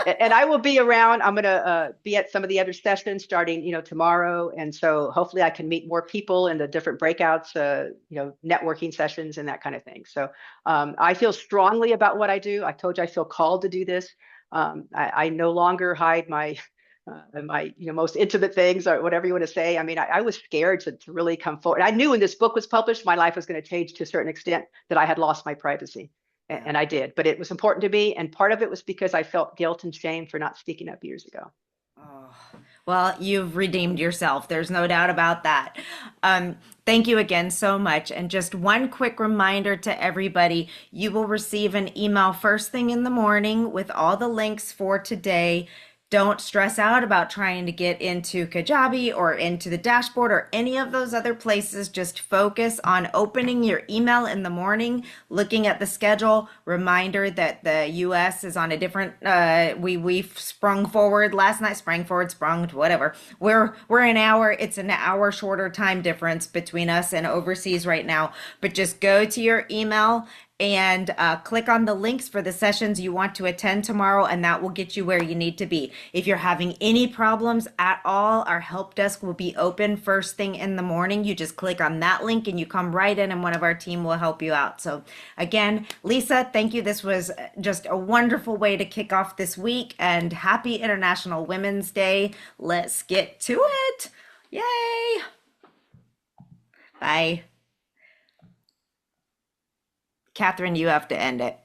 And I will be around. I'm going to be at some of the other sessions starting, tomorrow. And so hopefully I can meet more people in the different breakouts, networking sessions and that kind of thing. So I feel strongly about what I do. I told you I feel called to do this. I no longer hide my most intimate things or whatever you want to say. I mean, I was scared to really come forward. I knew when this book was published, my life was going to change to a certain extent, that I had lost my privacy. Yeah. And I did, but it was important to me. And part of it was because I felt guilt and shame for not speaking up years ago. Oh, well, you've redeemed yourself. There's no doubt about that. Um, Thank you again so much. And just one quick reminder to everybody, you will receive an email first thing in the morning with all the links for today. Don't stress out about trying to get into Kajabi or into the dashboard or any of those other places. Just focus on opening your email in the morning, looking at the schedule. Reminder that the US is on a different we sprung forward last night, sprang forward, sprung, whatever. We're an hour, it's an hour shorter time difference between us and overseas right now. But just go to your email and click on the links for the sessions you want to attend tomorrow, and that will get you where you need to be. If you're having any problems at all, our help desk will be open first thing in the morning. You just click on that link and you come right in, and one of our team will help you out. So, again, Lisa, thank you. This was just a wonderful way to kick off this week, and happy International Women's Day. Let's get to it. Yay! Bye. Catherine, you have to end it.